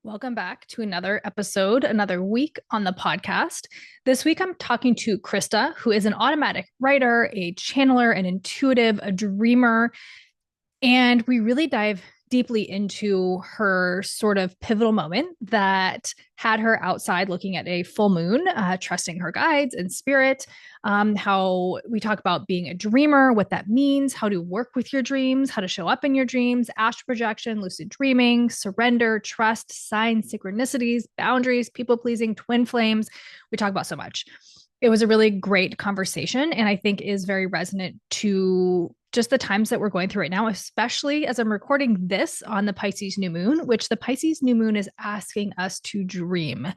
Welcome back to another episode, another week on the podcast. This week, I'm talking to Krista, who is an automatic writer, a channeler, an intuitive, a dreamer. And we really dive deeply into her sort of pivotal moment that had her outside looking at a full moon, trusting her guides and spirit. How we talk about being a dreamer, what that means, how to work with your dreams, how to show up in your dreams, astral projection, lucid dreaming, surrender, trust, signs, synchronicities, boundaries, people pleasing, twin flames. We talk about so much. It was a really great conversation, and I think is very resonant to just the times that we're going through right now, especially as I'm recording this on the Pisces new moon, which the Pisces new moon is asking us to dream.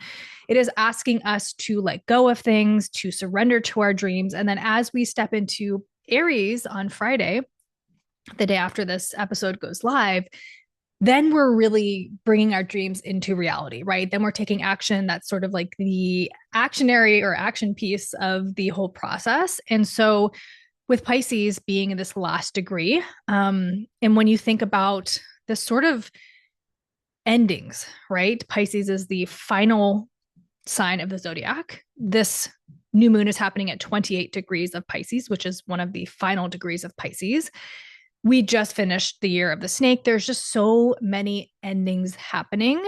It is asking us to let go of things, to surrender to our dreams. And then as we step into Aries on Friday, the day after this episode goes live, then we're really bringing our dreams into reality, right? Then we're taking action. That's sort of like the actionary or action piece of the whole process. And so with Pisces being in this last degree, and when you think about the sort of endings, right? Pisces is the final sign of the zodiac. This new moon is happening at 28 degrees of Pisces, which is one of the final degrees of Pisces. We just finished the year of the snake. There's just so many endings happening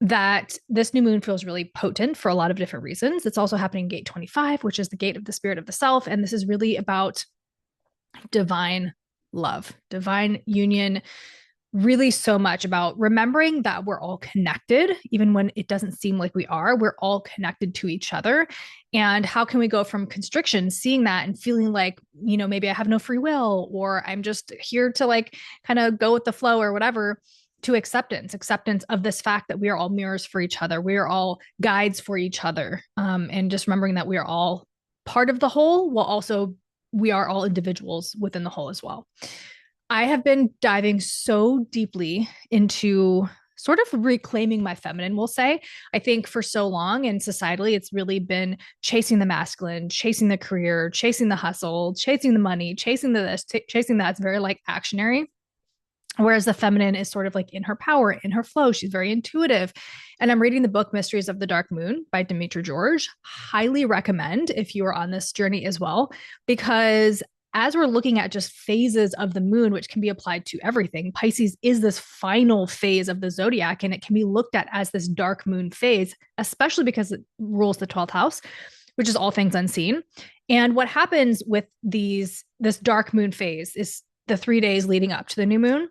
that this new moon feels really potent for a lot of different reasons. It's also happening gate 25, which is the gate of the spirit of the self. And this is really about divine love, divine union, really so much about remembering that we're all connected, even when it doesn't seem like we are. We're all connected to each other. And how can we go from constriction, seeing that and feeling like, maybe I have no free will, or I'm just here to like kind of go with the flow or whatever, to acceptance of this fact that we are all mirrors for each other. We are all guides for each other. And just remembering that we are all part of the whole, while also we are all individuals within the whole as well. I have been diving so deeply into sort of reclaiming my feminine, we'll say. I think for so long and societally, it's really been chasing the masculine, chasing the career, chasing the hustle, chasing the money, chasing the this, chasing that. It's very like actionary. Whereas the feminine is sort of like in her power, in her flow. She's very intuitive. And I'm reading the book Mysteries of the Dark Moon by Demetra George. Highly recommend if you are on this journey as well, because as we're looking at just phases of the moon, which can be applied to everything, Pisces is this final phase of the zodiac, and it can be looked at as this dark moon phase, especially because it rules the 12th house, which is all things unseen. And what happens with this dark moon phase is the 3 days leading up to the new moon.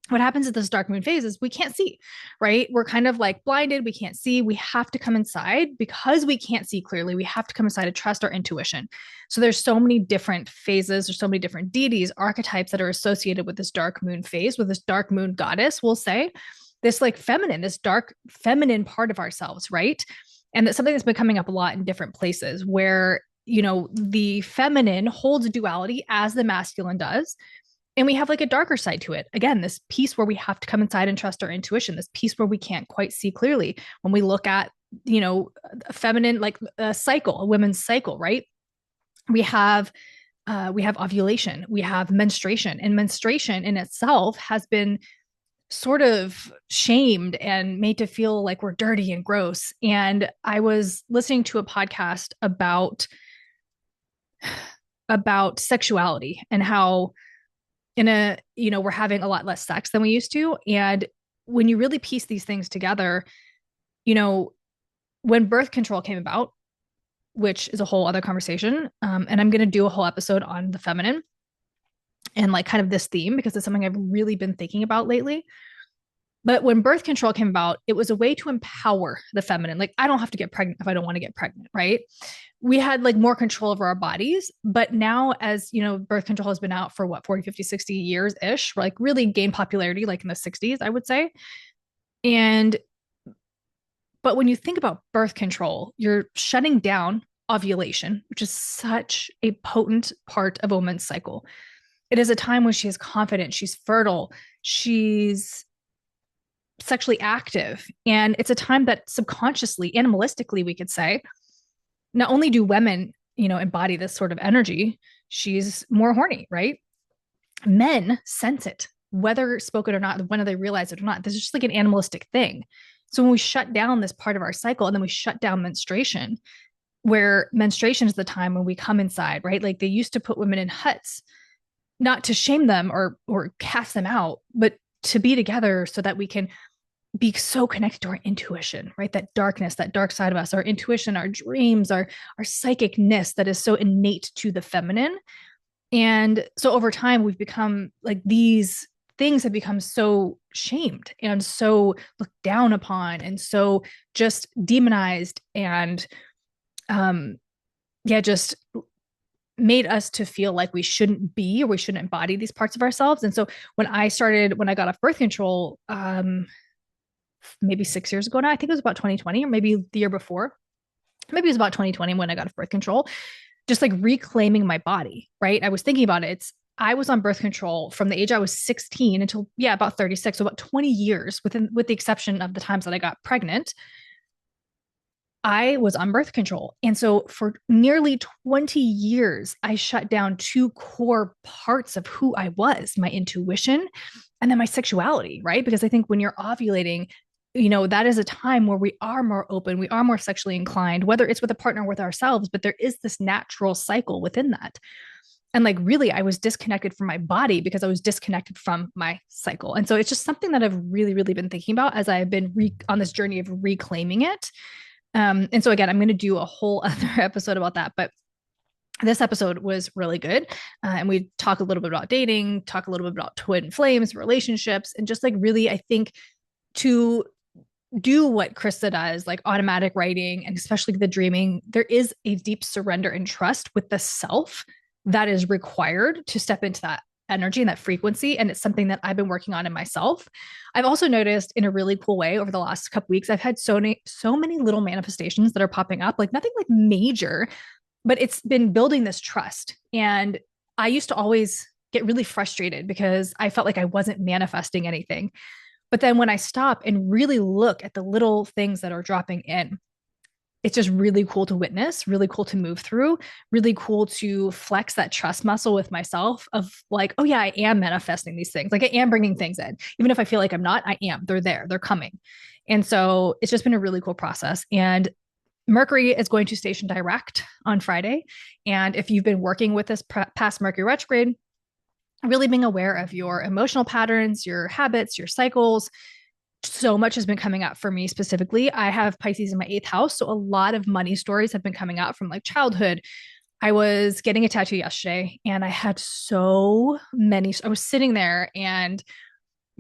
What happens at this dark moon phase is we can't see, right? We're kind of like blinded. We can't see. We have to come inside because we can't see clearly. We have to come inside to trust our intuition. So there's so many different phases. There's so many different deities, archetypes that are associated with this dark moon phase, with this dark moon goddess, we'll say, this like feminine, this dark feminine part of ourselves, right? And that's something that's been coming up a lot in different places where, the feminine holds duality as the masculine does. And we have like a darker side to it. Again, this piece where we have to come inside and trust our intuition, this piece where we can't quite see clearly when we look at, a feminine, like a cycle, a women's cycle, right? We have ovulation, we have menstruation, and menstruation in itself has been sort of shamed and made to feel like we're dirty and gross. And I was listening to a podcast about sexuality and how we're having a lot less sex than we used to. And when you really piece these things together, when birth control came about, which is a whole other conversation, and I'm going to do a whole episode on the feminine and like kind of this theme, because it's something I've really been thinking about lately. But when birth control came about, it was a way to empower the feminine. Like, I don't have to get pregnant if I don't want to get pregnant, right? We had like more control over our bodies. But now, as birth control has been out for 40, 50, 60 years ish, like really gained popularity, like in the 60s, I would say. But when you think about birth control, you're shutting down ovulation, which is such a potent part of a woman's cycle. It is a time when she is confident, she's fertile, she's sexually active. And it's a time that subconsciously, animalistically, we could say, not only do women, embody this sort of energy, she's more horny, right? Men sense it. whether spoken or not, whether they realize it or not. This is just like an animalistic thing. So when we shut down this part of our cycle and then we shut down menstruation, where menstruation is the time when we come inside, right? Like they used to put women in huts, not to shame them or cast them out, but to be together so that we can be so connected to our intuition, right? That darkness, that dark side of us, our intuition, our dreams, our psychicness that is so innate to the feminine. And so over time, we've become like these things have become so shamed and so looked down upon and so just demonized and just made us to feel like we shouldn't be or we shouldn't embody these parts of ourselves. And so when I got off birth control, maybe 6 years ago now, I think it was about 2020 or maybe the year before, maybe it was about 2020 when I got off birth control, just like reclaiming my body, right? I was thinking about it. I was on birth control from the age I was 16 until about 36, so about 20 years with the exception of the times that I got pregnant. I was on birth control. And so for nearly 20 years, I shut down two core parts of who I was, my intuition and then my sexuality, right? Because I think when you're ovulating, that is a time where we are more open, we are more sexually inclined, whether it's with a partner or with ourselves, but there is this natural cycle within that. And like, really, I was disconnected from my body because I was disconnected from my cycle. And so it's just something that I've really, really been thinking about as I've been on this journey of reclaiming it. And so again, I'm going to do a whole other episode about that, but this episode was really good. And we talk a little bit about dating, talk a little bit about twin flames, relationships, and just like really, I think to do what Krista does, like automatic writing and especially the dreaming, there is a deep surrender and trust with the self that is required to step into that energy and that frequency. And it's something that I've been working on in myself. I've also noticed in a really cool way over the last couple weeks, I've had so many little manifestations that are popping up, like nothing like major, but it's been building this trust. And I used to always get really frustrated because I felt like I wasn't manifesting anything. But then when I stop and really look at the little things that are dropping in, it's just really cool to witness, really cool to move through, really cool to flex that trust muscle with myself of like, oh yeah, I am manifesting these things. Like I am bringing things in. Even if I feel like I'm not, I am. They're there. They're coming. And so it's just been a really cool process. And Mercury is going to station direct on Friday. And if you've been working with this past Mercury retrograde, really being aware of your emotional patterns, your habits, your cycles, so much has been coming up for me specifically. I have Pisces in my 8th house. So a lot of money stories have been coming out from like childhood. I was getting a tattoo yesterday and I had so many. I was sitting there and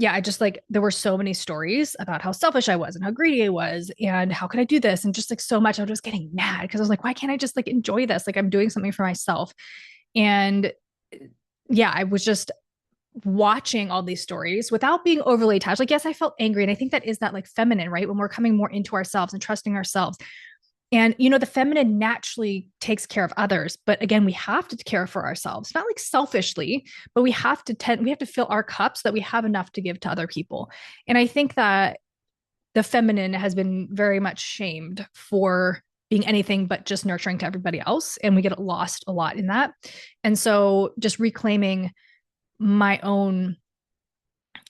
I just like, there were so many stories about how selfish I was and how greedy I was and how could I do this? And just like so much, I was just getting mad because I was like, why can't I just like enjoy this? Like I'm doing something for myself. And I was just watching all these stories without being overly attached. Like, yes, I felt angry. And I think that is that like feminine, right? When we're coming more into ourselves and trusting ourselves. And, the feminine naturally takes care of others. But again, we have to care for ourselves, not like selfishly, but we have to fill our cups so that we have enough to give to other people. And I think that the feminine has been very much shamed for being anything but just nurturing to everybody else. And we get lost a lot in that. And so just reclaiming my own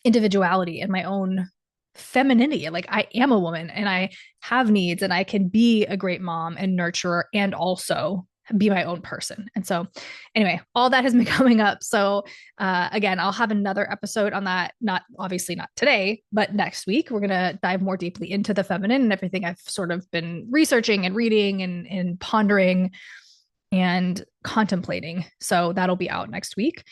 individuality and my own femininity. Like I am a woman and I have needs and I can be a great mom and nurturer and also be my own person. And so anyway, all that has been coming up. So again, I'll have another episode on that. Obviously not today, but next week, we're going to dive more deeply into the feminine and everything I've sort of been researching and reading and pondering and contemplating. So that'll be out next week.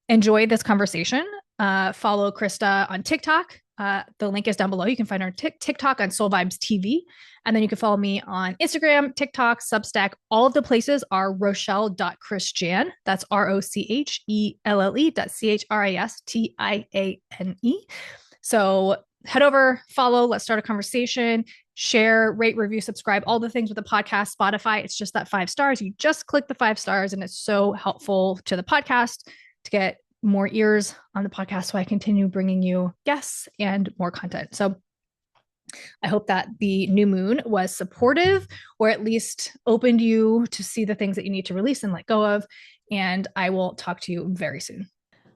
Enjoy this conversation. Follow Krista on TikTok. The link is down below. You can find her TikTok on Soul Vibes TV. And then you can follow me on Instagram, TikTok, Substack. All of the places are rochelle.christiane. That's ROCHELLE.CHRISTIANE. So head over, follow, let's start a conversation, share, rate, review, subscribe, all the things with the podcast, Spotify. It's just that 5 stars. You just click the 5 stars and it's so helpful to the podcast to get more ears on the podcast so I continue bringing you guests and more content. So I hope that the new moon was supportive or at least opened you to see the things that you need to release and let go of. And I will talk to you very soon.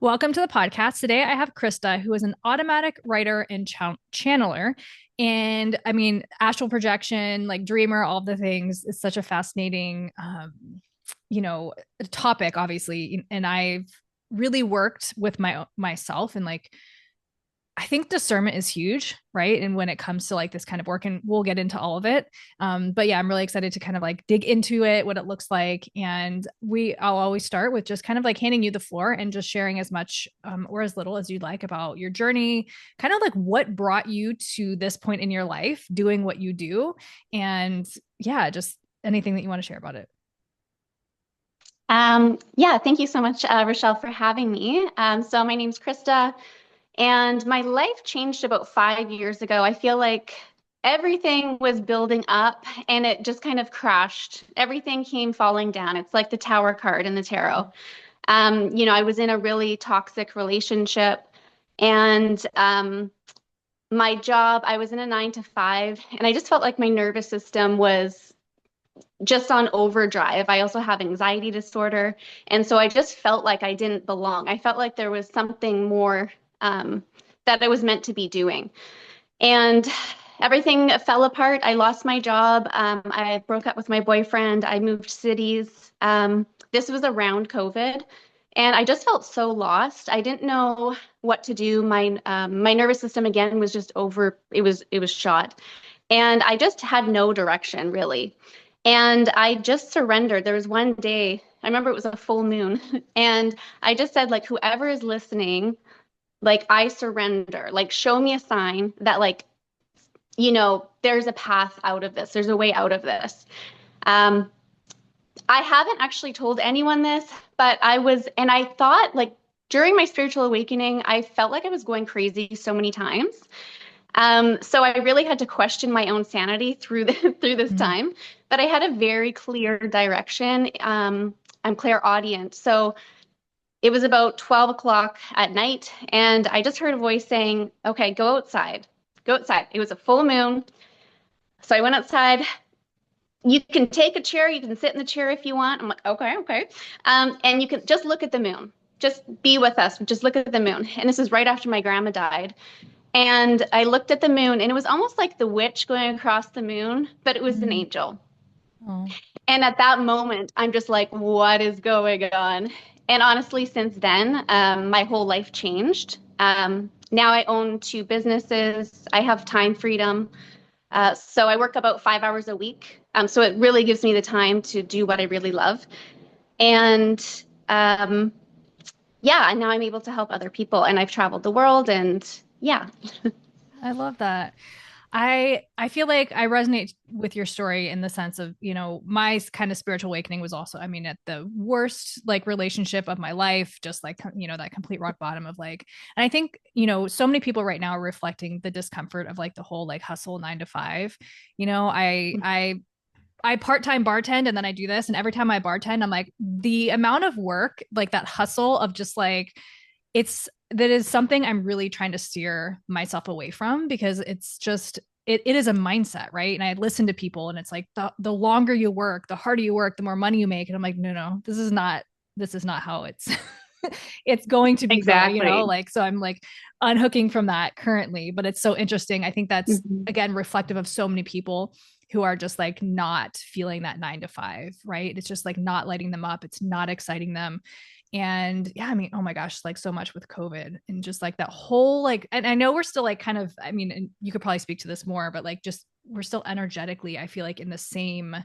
Welcome to the podcast. Today I have Krista, who is an automatic writer and channeler. And I mean, astral projection, like dreamer, all of the things is such a fascinating, topic, obviously. And I've really worked with myself and like I think discernment is huge, right? And when it comes to like this kind of work, and we'll get into all of it. But yeah, I'm really excited to kind of like dig into it, what it looks like. And I'll always start with just kind of like handing you the floor and just sharing as much or as little as you'd like about your journey, kind of like what brought you to this point in your life, doing what you do. And yeah, just anything that you want to share about it. Yeah, thank you so much, Rochelle, for having me. So my name's Krista, and my life changed about 5 years ago. I feel like everything was building up and it just kind of crashed. Everything came falling down. It's like the tower card in the tarot. I was in a really toxic relationship, and my job, I was in a 9 to 5, and I just felt like my nervous system was just on overdrive. I also have anxiety disorder. And so I just felt like I didn't belong. I felt like there was something more that I was meant to be doing. And everything fell apart. I lost my job. I broke up with my boyfriend. I moved cities. This was around COVID. And I just felt so lost. I didn't know what to do. My nervous system again was just over. It was shot, and I just had no direction really. And I just surrendered. There was one day, I remember it was a full moon, and I just said, like, whoever is listening, like, I surrender. Like, show me a sign that, like, there's a path out of this. There's a way out of this. Um, I haven't actually told anyone this, but and I thought, like, during my spiritual awakening, I felt like I was going crazy so many times. So I really had to question my own sanity through this Mm-hmm. time, but I had a very clear direction. I'm clairaudient, so it was about 12 o'clock at night, and I just heard a voice saying, "Okay, go outside, go outside." It was a full moon, so I went outside. You can take a chair, you can sit in the chair if you want. I'm like, okay, okay, and you can just look at the moon. Just be with us. Just look at the moon. And this is right after my grandma died. And I looked at the moon, and it was almost like the witch going across the moon, but it was an Mm-hmm. angel. Oh. And at that moment, I'm just like, what is going on? And honestly, since then, my whole life changed. Now I own two businesses. I have time freedom. So I work about 5 hours a week. So it really gives me the time to do what I really love. And um, yeah, and now I'm able to help other people. And I've traveled the world, and yeah. I love that. I feel like I resonate with your story in the sense of, my kind of spiritual awakening was also, I mean, at the worst like relationship of my life, just like, that complete rock bottom of like, and I think, so many people right now are reflecting the discomfort of like the whole like hustle 9 to 5. I part-time bartend and then I do this. And every time I bartend, I'm like, the amount of work, like that hustle of just like, that is something I'm really trying to steer myself away from because it's just, it is a mindset, right? And I listen to people and it's like the longer you work, the harder you work, the more money you make. And I'm like, no, this is not how it's it's going to be Exactly. like, so I'm like unhooking from that currently, but it's so interesting. I think that's Mhm. again reflective of so many people who are just like not feeling that 9 to 5, right? It's just like not lighting them up. It's not exciting them. And yeah, I mean, oh my gosh, like so much with COVID and just like that whole like, and I know we're still like kind of, I mean, and you could probably speak to this more, but like just we're still energetically, I feel like in the same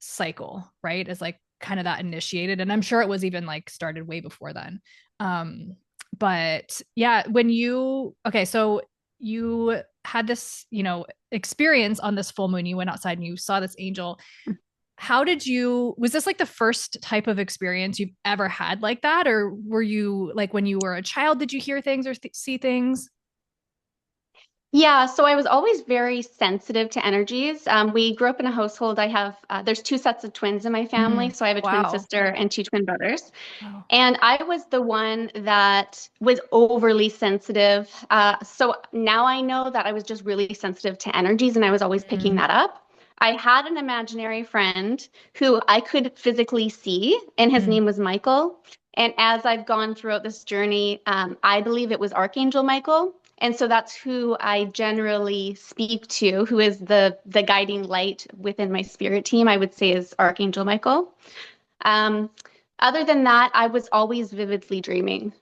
cycle, right? As like kind of that initiated. And I'm sure it was even like started way before then. Um, but yeah, okay, so you had this, experience on this full moon, you went outside and you saw this angel. Was this like the first type of experience you've ever had like that? Or were you like when you were a child, did you hear things or see things? Yeah, so I was always very sensitive to energies. We grew up in a household. There's two sets of twins in my family. Mm. So I have a twin Wow. sister and two twin brothers. Wow. And I was the one that was overly sensitive. So now I know that I was just really sensitive to energies, and I was always picking Mm. that up. I had an imaginary friend who I could physically see, and his Mm. name was Michael. And as I've gone throughout this journey, I believe it was Archangel Michael. And so that's who I generally speak to, who is the guiding light within my spirit team, I would say is Archangel Michael. Um, Other than that, I was always vividly dreaming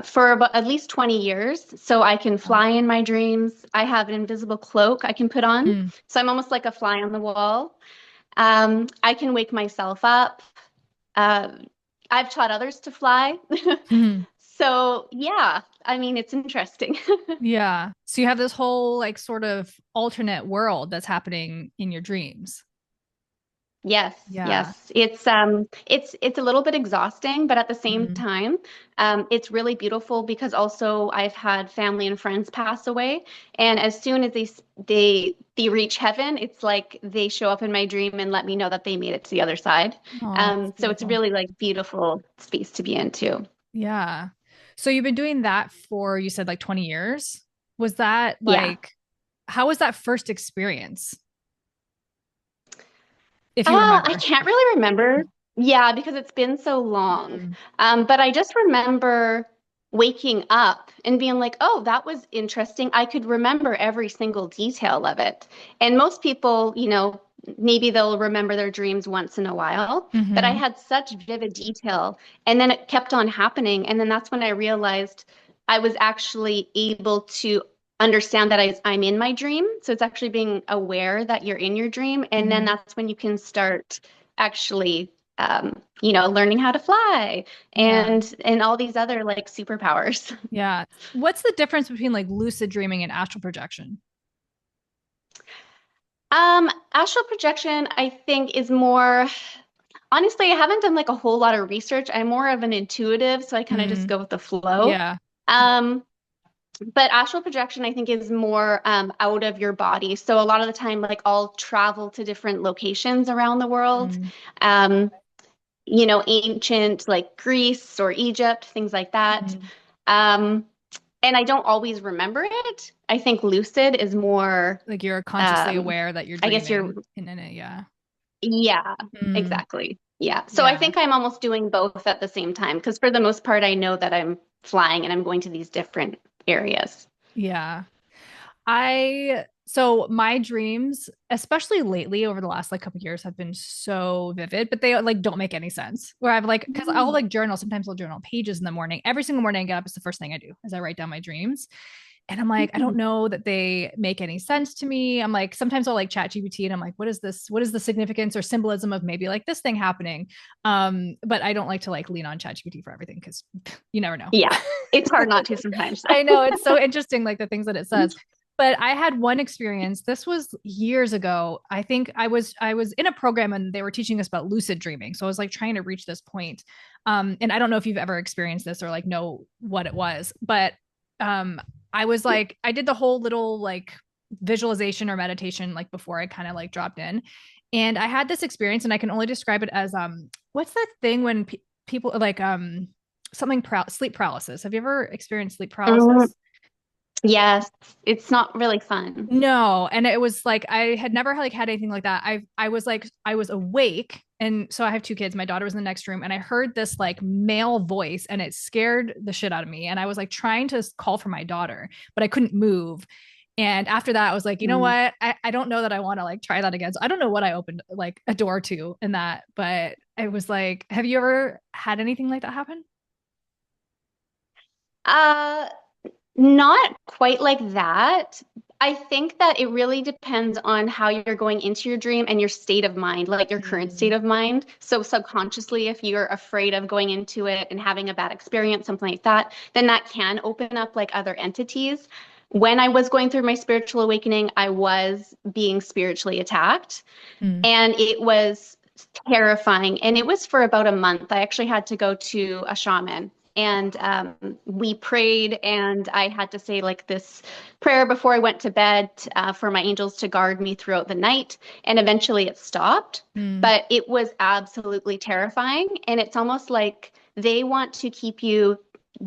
for about at least 20 years. So I can Oh. fly in my dreams. I have an invisible cloak I can put on. Mm. So I'm almost like a fly on the wall. I can wake myself up. Uh, I've taught others to fly. Mhm. So yeah, I mean, it's interesting. Yeah. So you have this whole like sort of alternate world that's happening in your dreams. Yes, Yeah. yes. It's a little bit exhausting, but at the same Mm. time, it's really beautiful because also I've had family and friends pass away, and as soon as they reach heaven, it's like they show up in my dream and let me know that they made it to the other side. Oh, that's So it's beautiful. really like beautiful space to be in too. Yeah. So you've been doing that for, you said like 20 years. Was that Yeah. like, how was that first experience, if you I remember? can't really remember. Yeah, because it's been so long. Mm. But I just remember waking up and being like, oh, that was interesting. I could remember every single detail of it. And most people, maybe they'll remember their dreams once in a while, but I Hmm. had such vivid detail. And then it kept on happening. And then that's when I realized I was actually able to understand that I'm in my dream. So it's actually being aware that you're in your dream. And then Hmm. that's when you can start actually, learning how to fly Yeah. and all these other like superpowers. Yeah. What's the difference between like lucid dreaming and astral projection? Astral projection, I think, is more, honestly, I haven't done like a whole lot of research. I'm more of an intuitive, so I kind of just Mm. go with the flow. Yeah. Um, But astral projection, I think, is more out of your body. So a lot of the time, like I'll travel to different locations around the world, Mm. um, ancient like Greece or Egypt, things like that. Mm. Um, and I don't always remember it. I think lucid is more, Like you're consciously um, aware that you're I guess you're, dreaming and in it. Yeah. yeah, Mm. exactly. Yeah. So I Yeah. think I'm almost doing both at the same time because for the most part, I know that I'm flying and I'm going to these different areas. Yeah. So my dreams, especially lately over the last like couple of years, have been so vivid, but they like don't make any sense. Where I've like, because I'll like journal, sometimes I'll journal pages in the morning. Every single morning I get up, it's the first thing I do is I write down my dreams. And I'm like, I don't Mm. know that they make any sense to me. I'm like, sometimes I'll like chat GPT and I'm like, what is this? What is the significance or symbolism of maybe like this thing happening? But I don't like to like lean on chat GPT for everything because you never know. Yeah, it's hard not to sometimes. I know it's so interesting, like the things that it says. But I had one experience. This was years ago. I think I was in a program and they were teaching us about lucid dreaming. So I was like trying to reach this point. And I don't know if you've ever experienced this or like know what it was, but um, I was like I did the whole little like visualization or meditation like before I kind of like dropped in, and I had this experience, and I can only describe it as what's that thing when people like something sleep paralysis. Have you ever experienced sleep Mm, paralysis? yes, it's not really fun. No, and it was like I had never like had anything like that. I was like I was awake, and so I have two kids. My daughter was in the next room, and I heard this like male voice, and it scared the shit out of me. And I was like trying to call for my daughter, but I couldn't move. And after that, I was like, you know Mm. what? I don't know that I want to like try that again. So I don't know what I opened like a door to in that, but it was like, have you ever had anything like that happen? Uh, Not quite like that. I think that it really depends on how you're going into your dream and your state of mind, like your current state Mm. of mind. So subconsciously, if you're afraid of going into it and having a bad experience, something like that, then that can open up like other entities. When I was going through my spiritual awakening, I was being spiritually attacked. Mm. And it was terrifying. And it was for about a month. I actually had to go to a shaman. And we prayed, and I had to say like this prayer before I went to bed for my angels to guard me throughout the night. And eventually it stopped. Mm. But it was absolutely terrifying. And it's almost like they want to keep you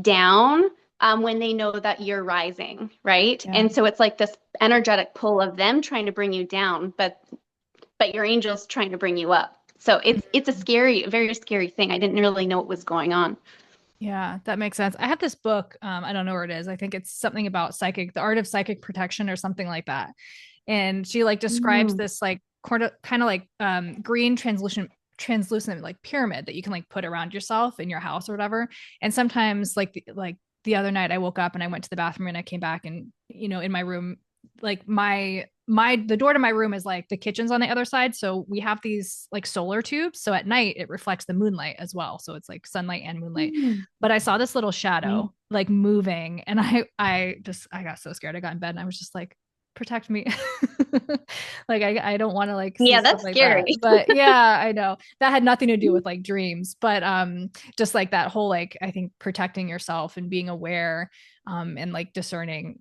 down when they know that you're rising, right? Yeah. And so it's like this energetic pull of them trying to bring you down. But your angel's trying to bring you up. So it's a Mm. scary, very scary thing. I didn't really know what was going on. Yeah, that makes sense. I have this book. I don't know where it is. I think it's something about the art of psychic protection or something like that. And she like describes Mm. this like kind of like green translucent like pyramid that you can like put around yourself in your house or whatever. And sometimes like the other night I woke up and I went to the bathroom and I came back and in my room, like my the door to my room is like the kitchen's on the other side, so we have these like solar tubes, so at night it reflects the moonlight as well, so it's like sunlight and moonlight. Mm. But I saw this little Right. shadow like moving, and I got so scared. I got in bed and I was just like, protect me. Like I don't want to like see Yeah, stuff that's like that. scary. But yeah, I know that had nothing to do with like dreams, but just like that whole like I think protecting yourself and being aware, and like discerning,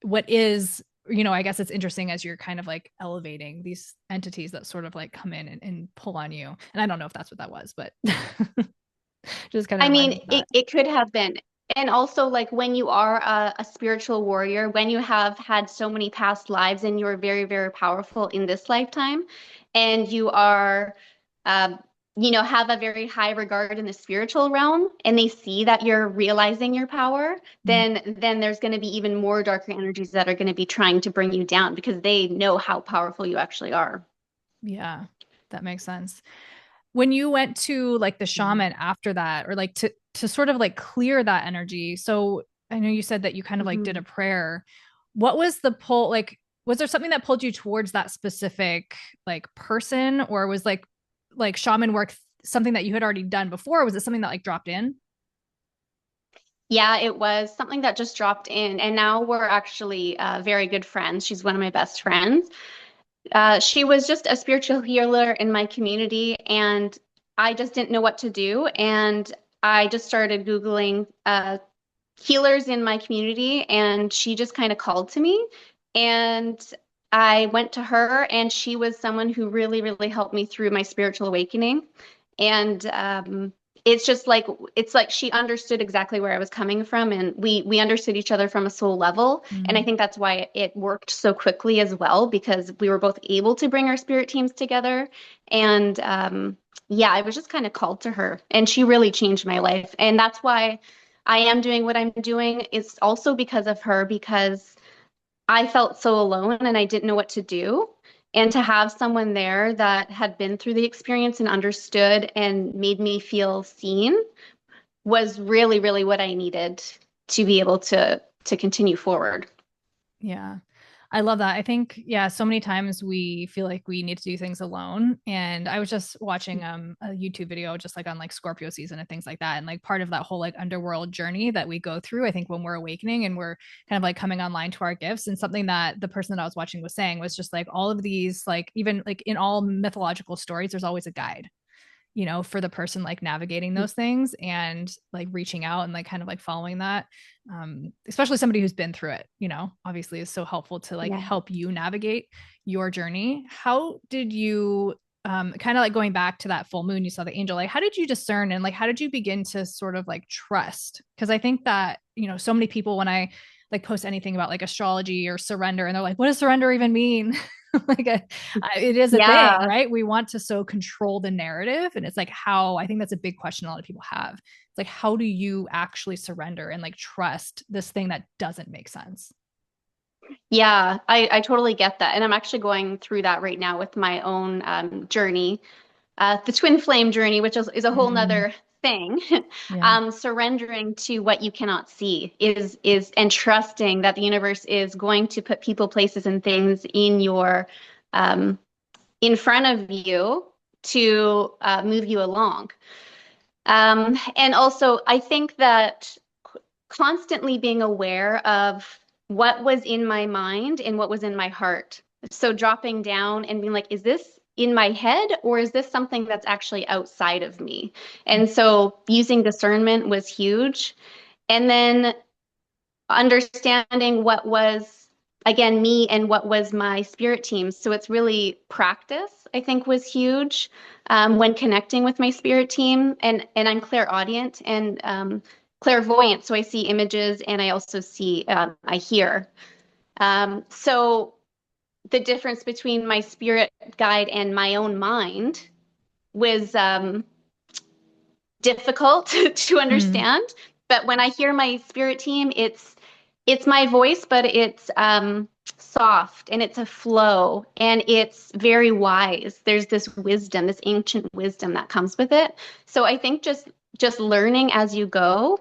what is, I guess it's interesting as you're kind of like elevating these entities that sort of like come in and pull on you. And I don't know if that's what that was, but just kind of I reminded me mean, of that. it could have been. And also, like when you are a spiritual warrior, when you have had so many past lives and you're very, very powerful in this lifetime, and you are, uh, have a very high regard in the spiritual realm, and they see that you're realizing your power, Mhm. then there's going to be even more darker energies that are going to be trying to bring you down because they know how powerful you actually are. Yeah, that makes sense. When you went to like the shaman after that, or like to sort of like clear that energy, so I know you said that you kind of like did Mhm. a prayer. What was the pull, like was there something that pulled you towards that specific like person, or was like shaman work something that you had already done before, or was it something that like dropped in? Yeah, it was something that just dropped in, and now we're actually very good friends. She's one of my best friends. She was just a spiritual healer in my community, and I just didn't know what to do. And I just started Googling healers in my community, and she just kind of called to me. And I went to her, and she was someone who really, really helped me through my spiritual awakening. And it's just like it's like she understood exactly where I was coming from, and we understood each other from a soul level. And I Mm, think that's why it worked so quickly as well, because we were both able to bring our spirit teams together. And yeah, I was just kind of called to her, and she really changed my life. And that's why I am doing what I'm doing. It's also because of her, because I felt so alone and I didn't know what to do. And to have someone there that had been through the experience and understood and made me feel seen was really, really what I needed to be able to continue forward. yeah. I love that. I think, yeah, so many times we feel like we need to do things alone. And I was just watching a YouTube video just like on like Scorpio season and things like that. And like part of that whole like underworld journey that we go through, I think when we're awakening and we're kind of like coming online to our gifts. And something that the person that I was watching was saying was just like all of these, like even like in all mythological stories, there's always a guide, for the person like navigating those things and like reaching out and like kind of like following that. Especially somebody who's been through it, obviously is so helpful to like Yeah. help you navigate your journey. How did you, kind of like going back to that full moon, you saw the angel, like how did you discern and like how did you begin to sort of like trust? Because I think that, so many people when I like post anything about like astrology or surrender and they're like, what does surrender even mean? like it is a thing, Yeah. right? We want to so control the narrative. And it's like, how, I think that's a big question a lot of people have. It's like, how do you actually surrender and like trust this thing that doesn't make sense? Yeah, I totally get that. And I'm actually going through that right now with my own journey, the twin flame journey, which is a whole Mm, nother thing. yeah. Surrendering to what you cannot see is and trusting that the universe is going to put people, places, and things um, in front of you to move you along. And also, I think that constantly being aware of what was in my mind and what was in my heart. So dropping down and being like, is this in my head or is this something that's actually outside of me? And so using discernment was huge. And then understanding what was, again, me and what was my spirit team. So it's really practice, I think, was huge when connecting with my spirit team. And I'm clairaudient and clairvoyant. So I see images and I also see, I hear. So the difference between my spirit guide and my own mind was difficult to Mm. understand. But when I hear my spirit team, it's my voice, but it's soft and it's a flow and it's very wise. There's this wisdom, this ancient wisdom that comes with it. So I think just learning as you go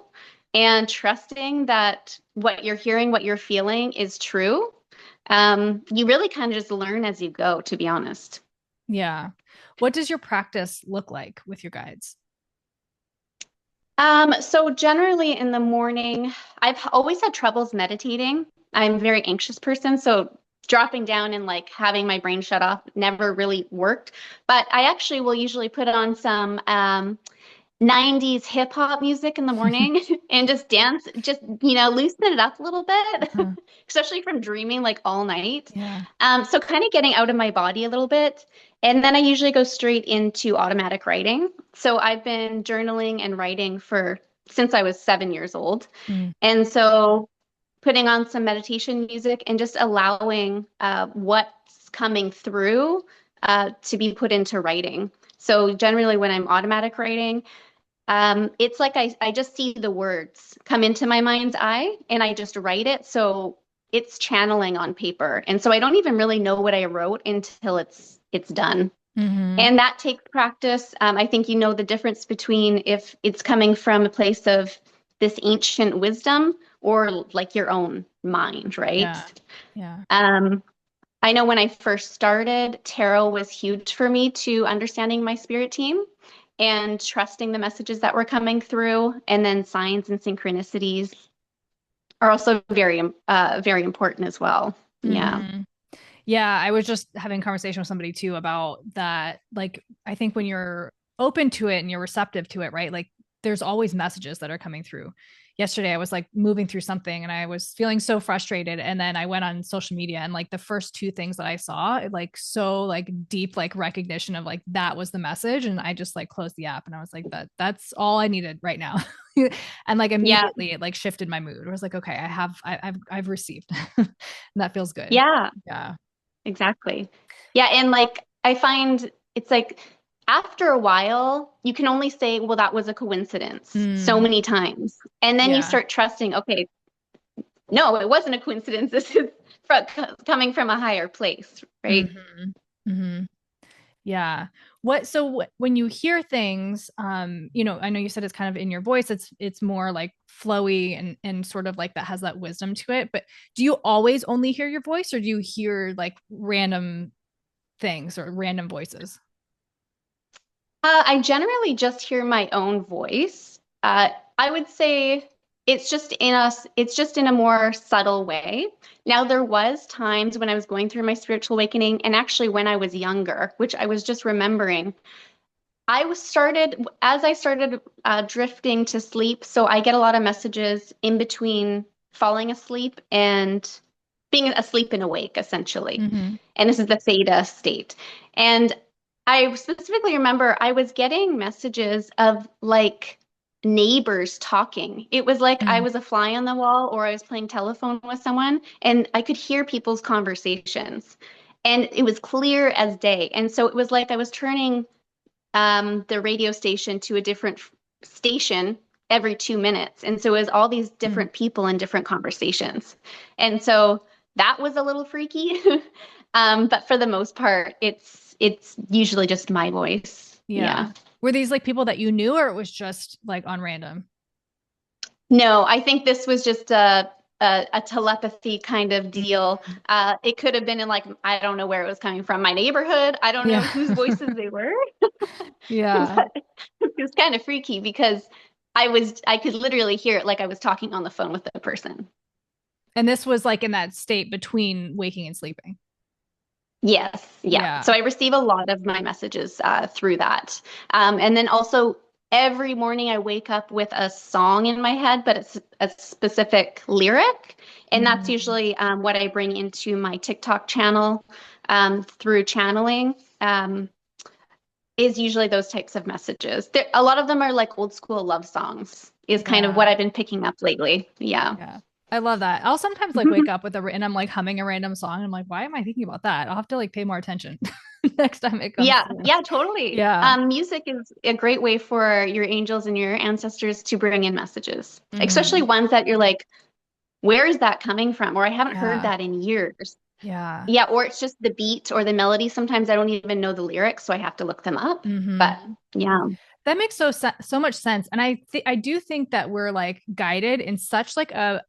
and trusting that what you're hearing, what you're feeling is true. You really kind of just learn as you go, to be honest. Yeah. What does your practice look like with your guides? So generally in the morning, I've always had troubles meditating. I'm a very anxious person, so dropping down and like having my brain shut off never really worked. But I actually will usually put on some 90s hip hop music in the morning and just dance, just, loosen it up a little bit, Uh, especially from dreaming like all night. yeah. So kind of getting out of my body a little bit. And then I usually go straight into automatic writing. So I've been journaling and writing for since I was 7 years old. Mm. And so putting on some meditation music and just allowing what's coming through to be put into writing. So generally when I'm automatic writing, it's like I just see the words come into my mind's eye and I just write it. So it's channeling on paper. And so I don't even really know what I wrote until it's done. Hmm. And that takes practice. I think you know the difference between if it's coming from a place of this ancient wisdom or like your own mind, right? Yeah. Yeah. Um, I know when I first started, tarot was huge for me to understanding my spirit team and trusting the messages that were coming through. And then signs and synchronicities are also very important as well. Yeah. Hmm. Yeah, I was just having a conversation with somebody too about that. Like, I think when you're open to it and you're receptive to it, right? Like, there's always messages that are coming through. Yesterday, I was like moving through something and I was feeling so frustrated. And then I went on social media and like the first two things that I saw, like so like deep, like recognition of like that was the message. And I just like closed the app and I was like, that's all I needed right now. And like Yeah. immediately it like shifted my mood. I was like, okay, I've received. And that feels good. Yeah, Yeah. exactly. Yeah. And like I find it's like after a while, you can only say, well, that was a coincidence so Mm, many times. And then you yeah. start trusting, okay, no, it wasn't a coincidence. This is coming from a higher place, right? Hmm. Hmm. Yeah. When you hear things, I know you said it's kind of in your voice, it's more like flowy and sort of like that has that wisdom to it. But do you always only hear your voice or do you hear like random things or random voices? I generally just hear my own voice. I would say it's just in a more subtle way. Now, there was times when I was going through my spiritual awakening, and actually when I was younger, which I was just remembering, as I started drifting to sleep. So I get a lot of messages in between falling asleep and being asleep and awake, essentially. Mm-hmm. And this is the theta state. And I specifically remember I was getting messages of like neighbors talking. It was like I Mm. was a fly on the wall or I was playing telephone with someone and I could hear people's conversations. And it was clear as day. And so it was like I was turning the radio station to a different station every 2 minutes. And so it was all these Mm. different people and different conversations. And so that was a little freaky. But for the most part, it's usually just my voice. Yeah. Yeah. Were these like people that you knew or it was just like on random? No, I think this was just a telepathy kind of deal. Mm. It could have been in like I don't know where it was coming from, my neighborhood. I don't know Yeah. whose voices they were. Yeah. But it was kind of freaky because I could literally hear it like I was talking on the phone with the person. And this was like in that state between waking and sleeping. Yes, yeah. Yeah. So I receive a lot of my messages through that. And then also every morning I wake up with a song in my head, but it's a specific lyric. And that's Mm. usually what I bring into my TikTok channel through channeling. Is usually those types of messages. A lot of them are like old school love songs, is kind of what Yeah. I've been picking up lately. Yeah. Yeah. I love that. I'll sometimes like wake up with and I'm like humming a random song. And I'm like, why am I thinking about that? I'll have to like pay more attention. next time it comes Yeah, through. yeah, totally. Yeah. Music is a great way for your angels and your ancestors to bring in messages, especially Hmm. ones that you're like, where is that coming from? Or I haven't heard Yeah. that in years. Yeah. Yeah, or it's just the beat or the melody. Sometimes I don't even know the lyrics, so I have to look them up. Hmm. But yeah, That makes so much sense, and I do think that we're like guided in such like a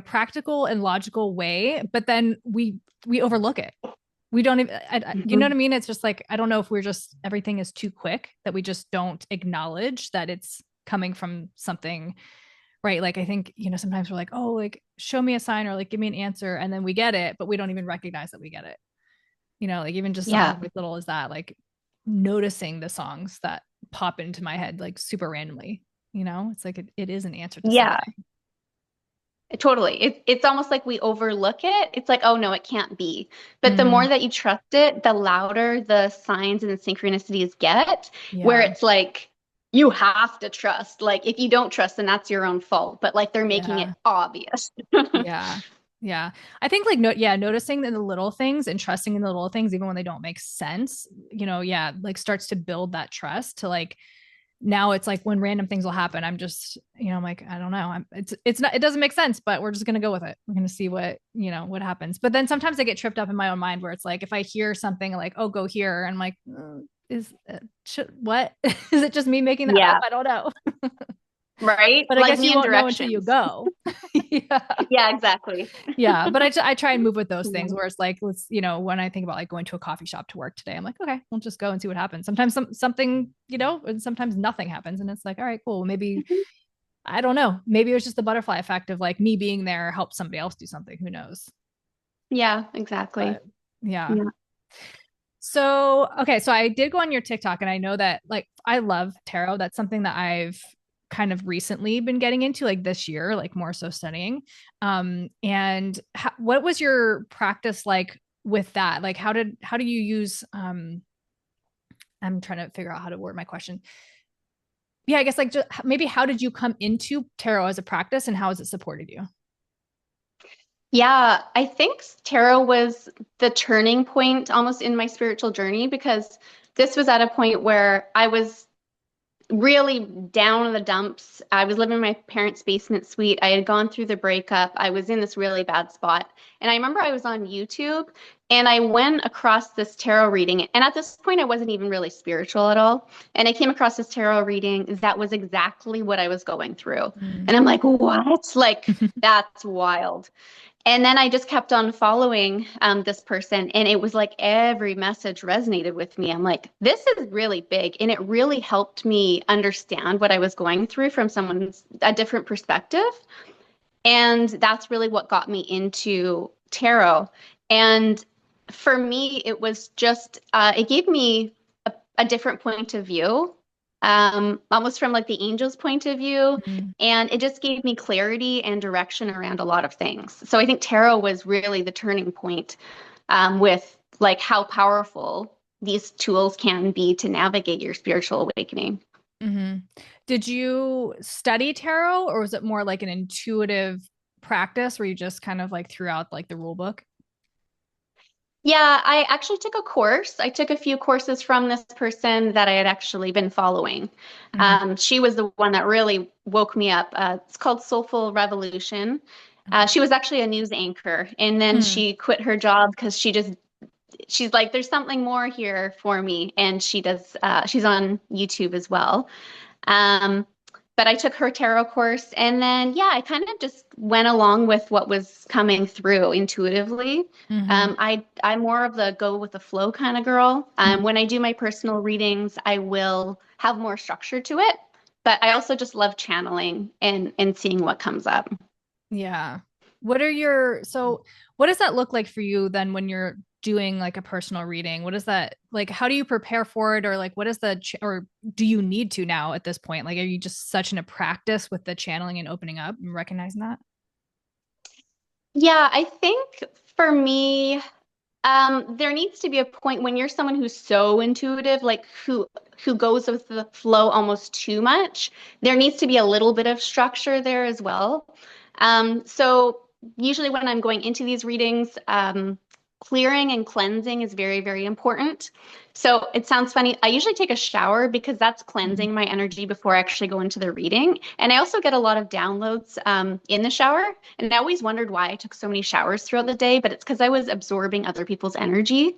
practical and logical way, but then we overlook it. We don't even, you know what Mhm. I mean? It's just like I don't know if we're just everything is too quick that we just don't acknowledge that it's coming from something, right? Like I think sometimes we're like, oh, like show me a sign or like give me an answer, and then we get it, but we don't even recognize that we get it. Like even just something Yeah, like little as that, like noticing the songs that pop into my head like super randomly. It's like it is an answer to yeah, something. totally. It's almost like we overlook it. It's like, oh no, it can't be. But the more Mm, that you trust it, the louder the signs and the synchronicities get, where yeah. it's like you have to trust. Like if you don't trust, then that's your own fault. But like they're making it Yeah. obvious. Yeah. Yeah. I think like noticing the little things and trusting in the little things even when they don't make sense, yeah, like starts to build that trust to like now it's like when random things will happen, I'm just, I'm like, I don't know. It's not, it doesn't make sense, but we're just going to go with it. We're going to see what happens. But then sometimes I get tripped up in my own mind where it's like, if I hear something like, oh, go here. And I'm like, what is it just me making that up? Yeah, I don't know. right? But I Like guess me you in won't know until you directions. go. Yeah. Yeah, exactly. Yeah. But I try and move with those things Yeah. where it's like, when I think about like going to a coffee shop to work today, I'm like, okay, we'll just go and see what happens. Sometimes something, and sometimes nothing happens. And it's like, all right, cool. Maybe, Mhm. I don't know. Maybe it was just the butterfly effect of like me being there helped somebody else do something. Who knows? Yeah, exactly. But yeah. Yeah. So, okay. So I did go on your TikTok and I know that like I love tarot. That's something that I've kind of recently been getting into like this year, like more so studying. And what was your practice like with that? Like how do you use, I'm trying to figure out how to word my question. Yeah, I guess like just, maybe how did you come into tarot as a practice and how has it supported you? Yeah, I think tarot was the turning point almost in my spiritual journey because this was at a point where I was really down in the dumps. I was living in my parents' basement suite. I had gone through the breakup. I was in this really bad spot. And I remember I was on YouTube and I went across this tarot reading. And at this point, I wasn't even really spiritual at all. And I came across this tarot reading that was exactly what I was going through. Mm. And I'm like, what? Like, that's wild. And then I just kept on following this person, and it was like every message resonated with me. I'm like, this is really big, and it really helped me understand what I was going through from someone's a different perspective. And that's really what got me into tarot. And for me, it was just it gave me a different point of view, almost from like the angel's point of view. Mm. And it just gave me clarity and direction around a lot of things. So I think tarot was really the turning point with like how powerful these tools can be to navigate your spiritual awakening. Hmm. Did you study tarot or was it more like an intuitive practice where you just kind of like threw out like the rule book? Yeah, I actually took a course. I took a few courses from this person that I had actually been following. Hmm. She was the one that really woke me up. It's called Soulful Revolution. Okay. She was actually a news anchor, and then Hmm. she quit her job because she's like, there's something more here for me, and she does. She's on YouTube as well. Um, but I took her tarot course, and then yeah, I kind of just went along with what was coming through intuitively. Hmm. I'm more of the go with the flow kind of girl. Hmm. When I do my personal readings, I will have more structure to it, but I also just love channeling and seeing what comes up. Yeah. So what does that look like for you then when you're doing like a personal reading? What is that like? How do you prepare for it? Or like, what is or do you need to now at this point? Like, are you just such in a practice with the channeling and opening up and recognizing that? Yeah, I think for me, there needs to be a point when you're someone who's so intuitive, like who goes with the flow almost too much. There needs to be a little bit of structure there as well. So usually when I'm going into these readings, clearing and cleansing is very, very important. So it sounds funny. I usually take a shower because that's Mhm. cleansing my energy before I actually go into the reading. And I also get a lot of downloads in the shower. And I always wondered why I took so many showers throughout the day, but it's because I was absorbing other people's energy.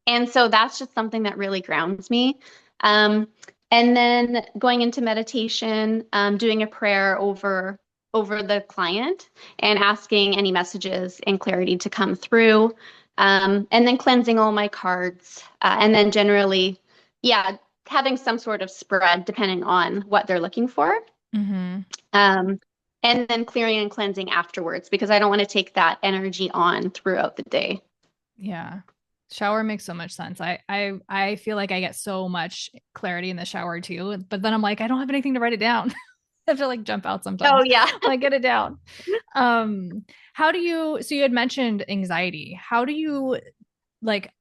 And so that's just something that really grounds me. Um, and then going into meditation, doing a prayer over the client and asking any messages and clarity to come through. And then cleansing all my cards. And then generally, yeah, having some sort of spread depending on what they're looking for. Mhm. Um, and then clearing and cleansing afterwards because I don't want to take that energy on throughout the day. Yeah. Shower makes so much sense. I feel like I get so much clarity in the shower too, but then I'm like, I don't have anything to write it down. I have to like jump out Oh, sometimes. yeah. Like get it down. How do you, so you had mentioned anxiety. How do you like,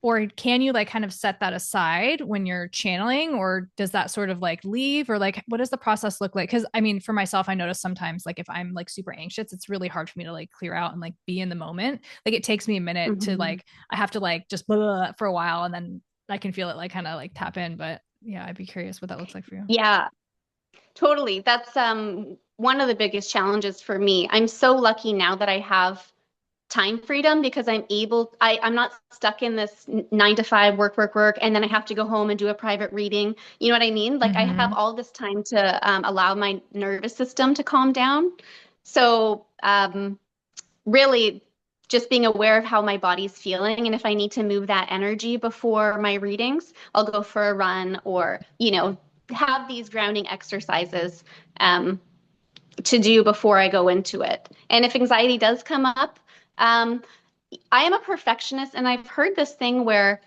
or can you like kind of set that aside when you're channeling, or does that sort of like leave, or like what does the process look like? Because I mean, for myself, I notice sometimes like if I'm like super anxious, it's really hard for me to like clear out and like be in the moment. Like it takes me a minute to Mhm. like, I have to like just blah, blah, blah for a while, and then I can feel it like kind of like tap in. But yeah, I'd be curious what that looks like for you. Yeah, totally. That's one of the biggest challenges for me. I'm so lucky now that I have time freedom because I'm not stuck in this 9 to 5 work, work, work, and then I have to go home and do a private reading. You know what I mean? Like I have Mm-hmm. all this time to allow my nervous system to calm down. So really just being aware of how my body's feeling. And if I need to move that energy before my readings, I'll go for a run or, have these grounding exercises um, to do before I go into it. And if anxiety does come up, um, I am a perfectionist, and I've heard this thing where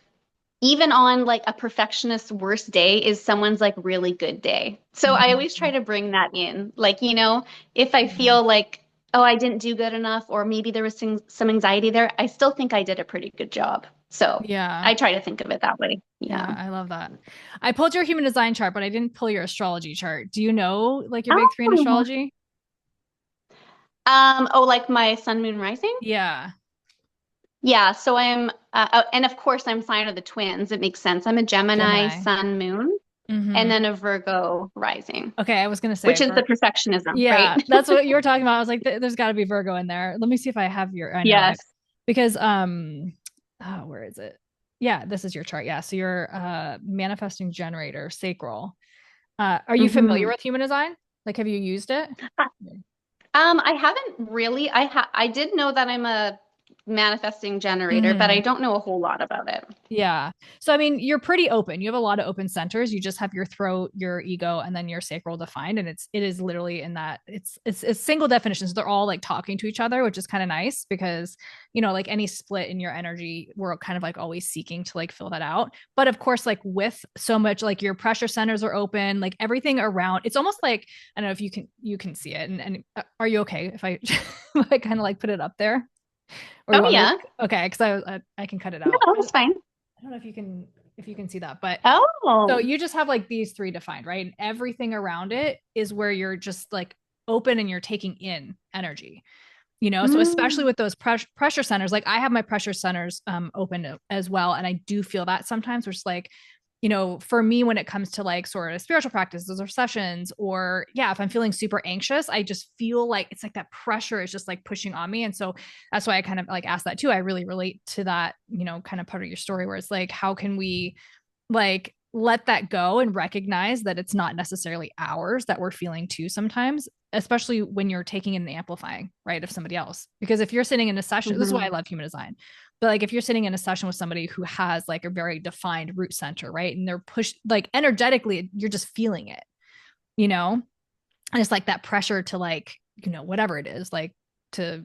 even on like a perfectionist's worst day is someone's like really good day. So I always try Mm-hmm. to bring that in. Like, if I Yeah. feel like, oh, I didn't do good enough, or maybe there was some anxiety there, I still think I did a pretty good job. So Yeah. I try to think of it that way. Yeah. Yeah, I love that. I pulled your human design chart, but I didn't pull your astrology chart. Do you know like your big three in Oh. astrology? Oh, like my sun, moon, rising? Yeah. Yeah. So and of course I'm sign of the twins. It makes sense. I'm a Gemini, Gemini. sun, moon, and Hmm. then a Virgo rising, Okay, I was gonna say which is the perfectionism, right? yeah, that's what you were talking about. I was like, there's got to be Virgo in there. Let me see if I have your. I know I Yes. because oh, where is it? Yeah, this is your chart. Yeah, so you're manifesting generator, sacral. Are you familiar Hmm. with human design? Like, have you used it? I haven't really. I did know that I'm a manifesting generator, but I Mm-hmm. don't know a whole lot about it. Yeah. So I mean, you're pretty open. You have a lot of open centers. You just have your throat, your ego, and then your sacral defined. And it is literally in that it's single definitions. They're all like talking to each other, which is kind of nice because like any split in your energy, we're kind of like always seeking to like fill that out. But of course, like with so much, like your pressure centers are open, like everything around, it's almost like I don't know if you can see it. And are you okay if I if I kind of like put it up there? Or you Oh want me yeah, to, okay, because I can cut it out. no, that's fine. I don't know if you can see that, but so Oh. you just have like these three defined, right? And everything around it is where you're just like open and you're taking in energy. So especially Mm. with those pressure centers, like I have my pressure centers open as well, and I do feel that sometimes, which is like, for me when it comes to like sort of spiritual practices or sessions, or yeah, if I'm feeling super anxious, I just feel like it's like that pressure is just like pushing on me, and so that's why I kind of like asked that too. I really relate to that, kind of part of your story where it's like, how can we like let that go and recognize that it's not necessarily ours that we're feeling too sometimes, especially when you're taking in and amplifying, right, of somebody else. Because if you're sitting in a session, this is why I Hmm. love human design. But like if you're sitting in a session with somebody who has like a very defined root center, right? And they're pushed like energetically, you're just feeling it, you know? And it's like that pressure to like, whatever it is, like to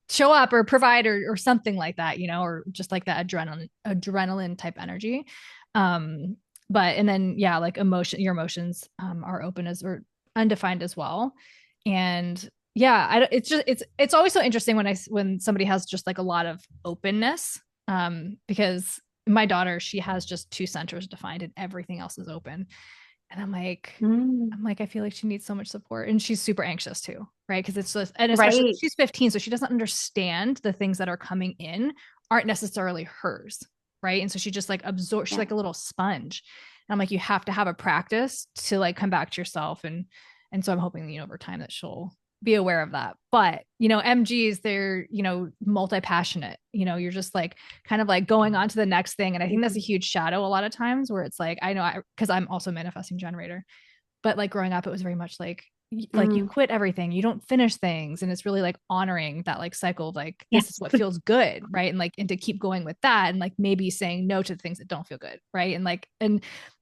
show up or provide or something like that, or just like that adrenaline type energy. Um, but and then yeah, like your emotions are open as or undefined as well. And yeah, it's just it's always so interesting when somebody has just like a lot of openness. Because my daughter, she has just two centers defined and everything else is open. And Mm. I feel like she needs so much support, and she's super anxious too, right? Because it's just, and especially Right. she's 15, so she doesn't understand the things that are coming in aren't necessarily hers, right? And so she just like absorbs, she's Yeah. like a little sponge. And I'm like, you have to have a practice to like come back to yourself. And so I'm hoping, over time that she'll be aware of that. But, MGs, they're, multi-passionate. You're just like kind of like going on to the next thing. And I think that's a huge shadow a lot of times where it's like, I know because I'm also a manifesting generator, but like growing up, it was very much like you Mm. quit everything, you don't finish things, and it's really like honoring that like cycle of like this is Yes. what feels good, right? And to keep going with that, and like maybe saying no to the things that don't feel good, right? And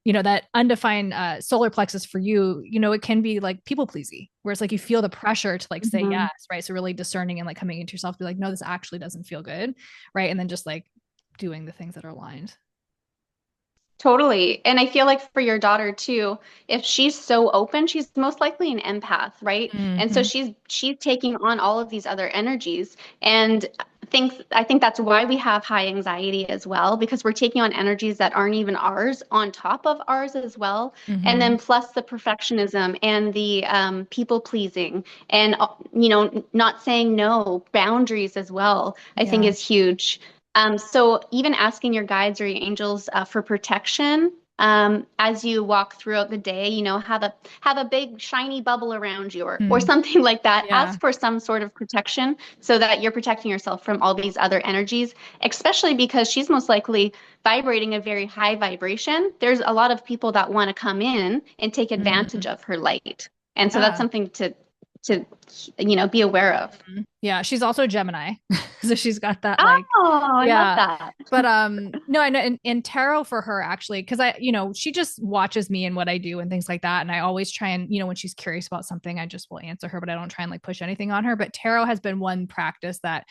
that undefined solar plexus for you, it can be like people pleasy, where it's like you feel the pressure to like say Mhm. yes, right? So really discerning and like coming into yourself, be like, no, this actually doesn't feel good, right? And then just like doing the things that are aligned. Totally. And I feel like for your daughter too, if she's so open, she's most likely an empath, right? And so Mm-hmm. she's taking on all of these other energies. And I think that's why we have high anxiety as well, because we're taking on energies that aren't even ours on top of ours as well. And Mm-hmm. then plus the perfectionism and the people pleasing and not saying no, boundaries as well, I think Yeah. is huge. So even asking your guides or your angels for protection as you walk throughout the day, have a big shiny bubble around you or Mm. something like that. Yeah. Ask for some sort of protection so that you're protecting yourself from all these other energies, especially because she's most likely vibrating a very high vibration. There's a lot of people that want to come in and take Mm. advantage of her light. And so that's Yeah. something to be aware of. Yeah, she's also a Gemini. So she's got that like, Oh, I love yeah. that. But no, I know, and tarot for her actually, because she just watches me and what I do and things like that. And I always try and, when she's curious about something, I just will answer her, but I don't try and like push anything on her. But tarot has been one practice that,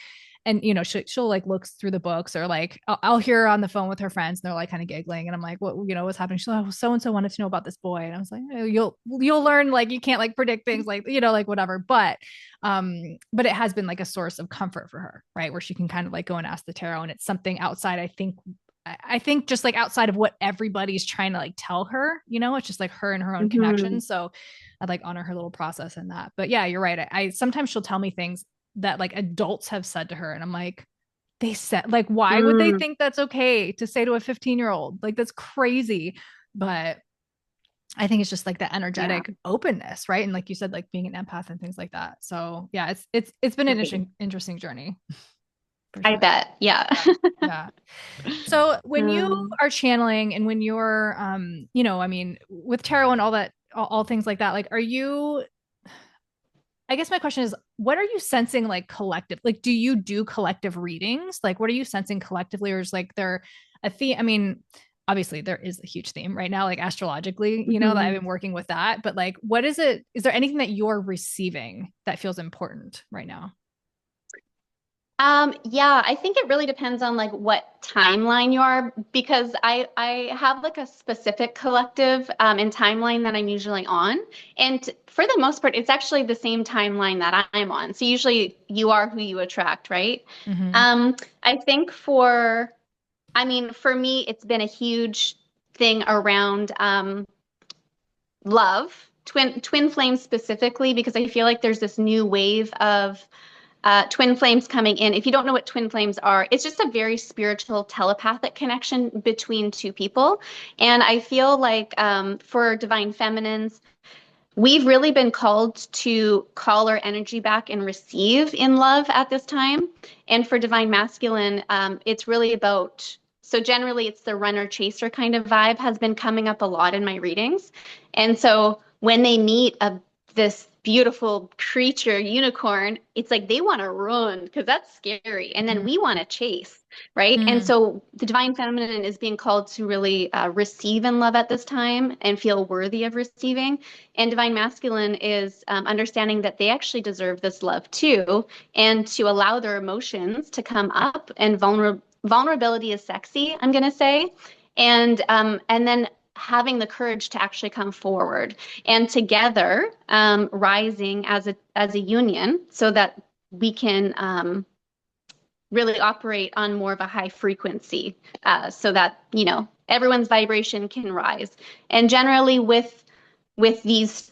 and she'll like look through the books, or like I'll hear her on the phone with her friends and they're like kind of giggling, and I'm like, what's happening? She's like, oh, so and so wanted to know about this boy, and I was like, oh, you'll learn, like you can't like predict things, like like whatever. But it has been like a source of comfort for her, right? Where she can kind of like go and ask the tarot, and it's something outside, I think just like outside of what everybody's trying to like tell her, it's just like her and her own connection. Mhm. So I'd like honor her little process in that. But yeah, you're right. I sometimes she'll tell me things that like adults have said to her, and I'm like, they said, like, why would they Mm, think that's okay to say to a 15-year-old? Like, that's crazy. But I think it's just like the yeah, energetic openness, right? And like you said, like being an empath and things like that. So yeah, it's been an right. interesting journey for I sure. bet. Yeah. Yeah. Yeah. So when you Um, are channeling, and when you're I mean, with tarot and all that, all things like that, like, are you, I guess my question is, what are you sensing like collective? Like, do you do collective readings? Like, what are you sensing collectively? Or is like there a theme? I mean, obviously there is a huge theme right now, like astrologically, that I've mhm. been working with that. But like, what is it? Is there anything that you're receiving that feels important right now? Yeah, I think it really depends on like what timeline you are because I have like a specific collective and timeline that I'm usually on. And for the most part, it's actually the same timeline that I'm on. So usually you are who you attract, right? Mm-hmm. Um, I think I mean, for me, it's been a huge thing around love, twin flames specifically, because I feel like there's this new wave of twin flames coming in. If you don't know what twin flames are, it's just a very spiritual telepathic connection between two people. And I feel like for divine feminines, we've really been called to call our energy back and receive in love at this time. And for divine masculine, it's really about, so generally it's the runner chaser kind of vibe has been coming up a lot in my readings. And so when they meet this beautiful creature, unicorn, it's like they want to run because that's scary. And then we want to chase, right? And Mm-hmm. so the divine feminine is being called to really receive in love at this time and feel worthy of receiving. And divine masculine is understanding that they actually deserve this love too, and to allow their emotions to come up. And vulnerability is sexy, I'm going to say. And then having the courage to actually come forward and together rising as a union so that we can really operate on more of a high frequency so that everyone's vibration can rise. And generally with these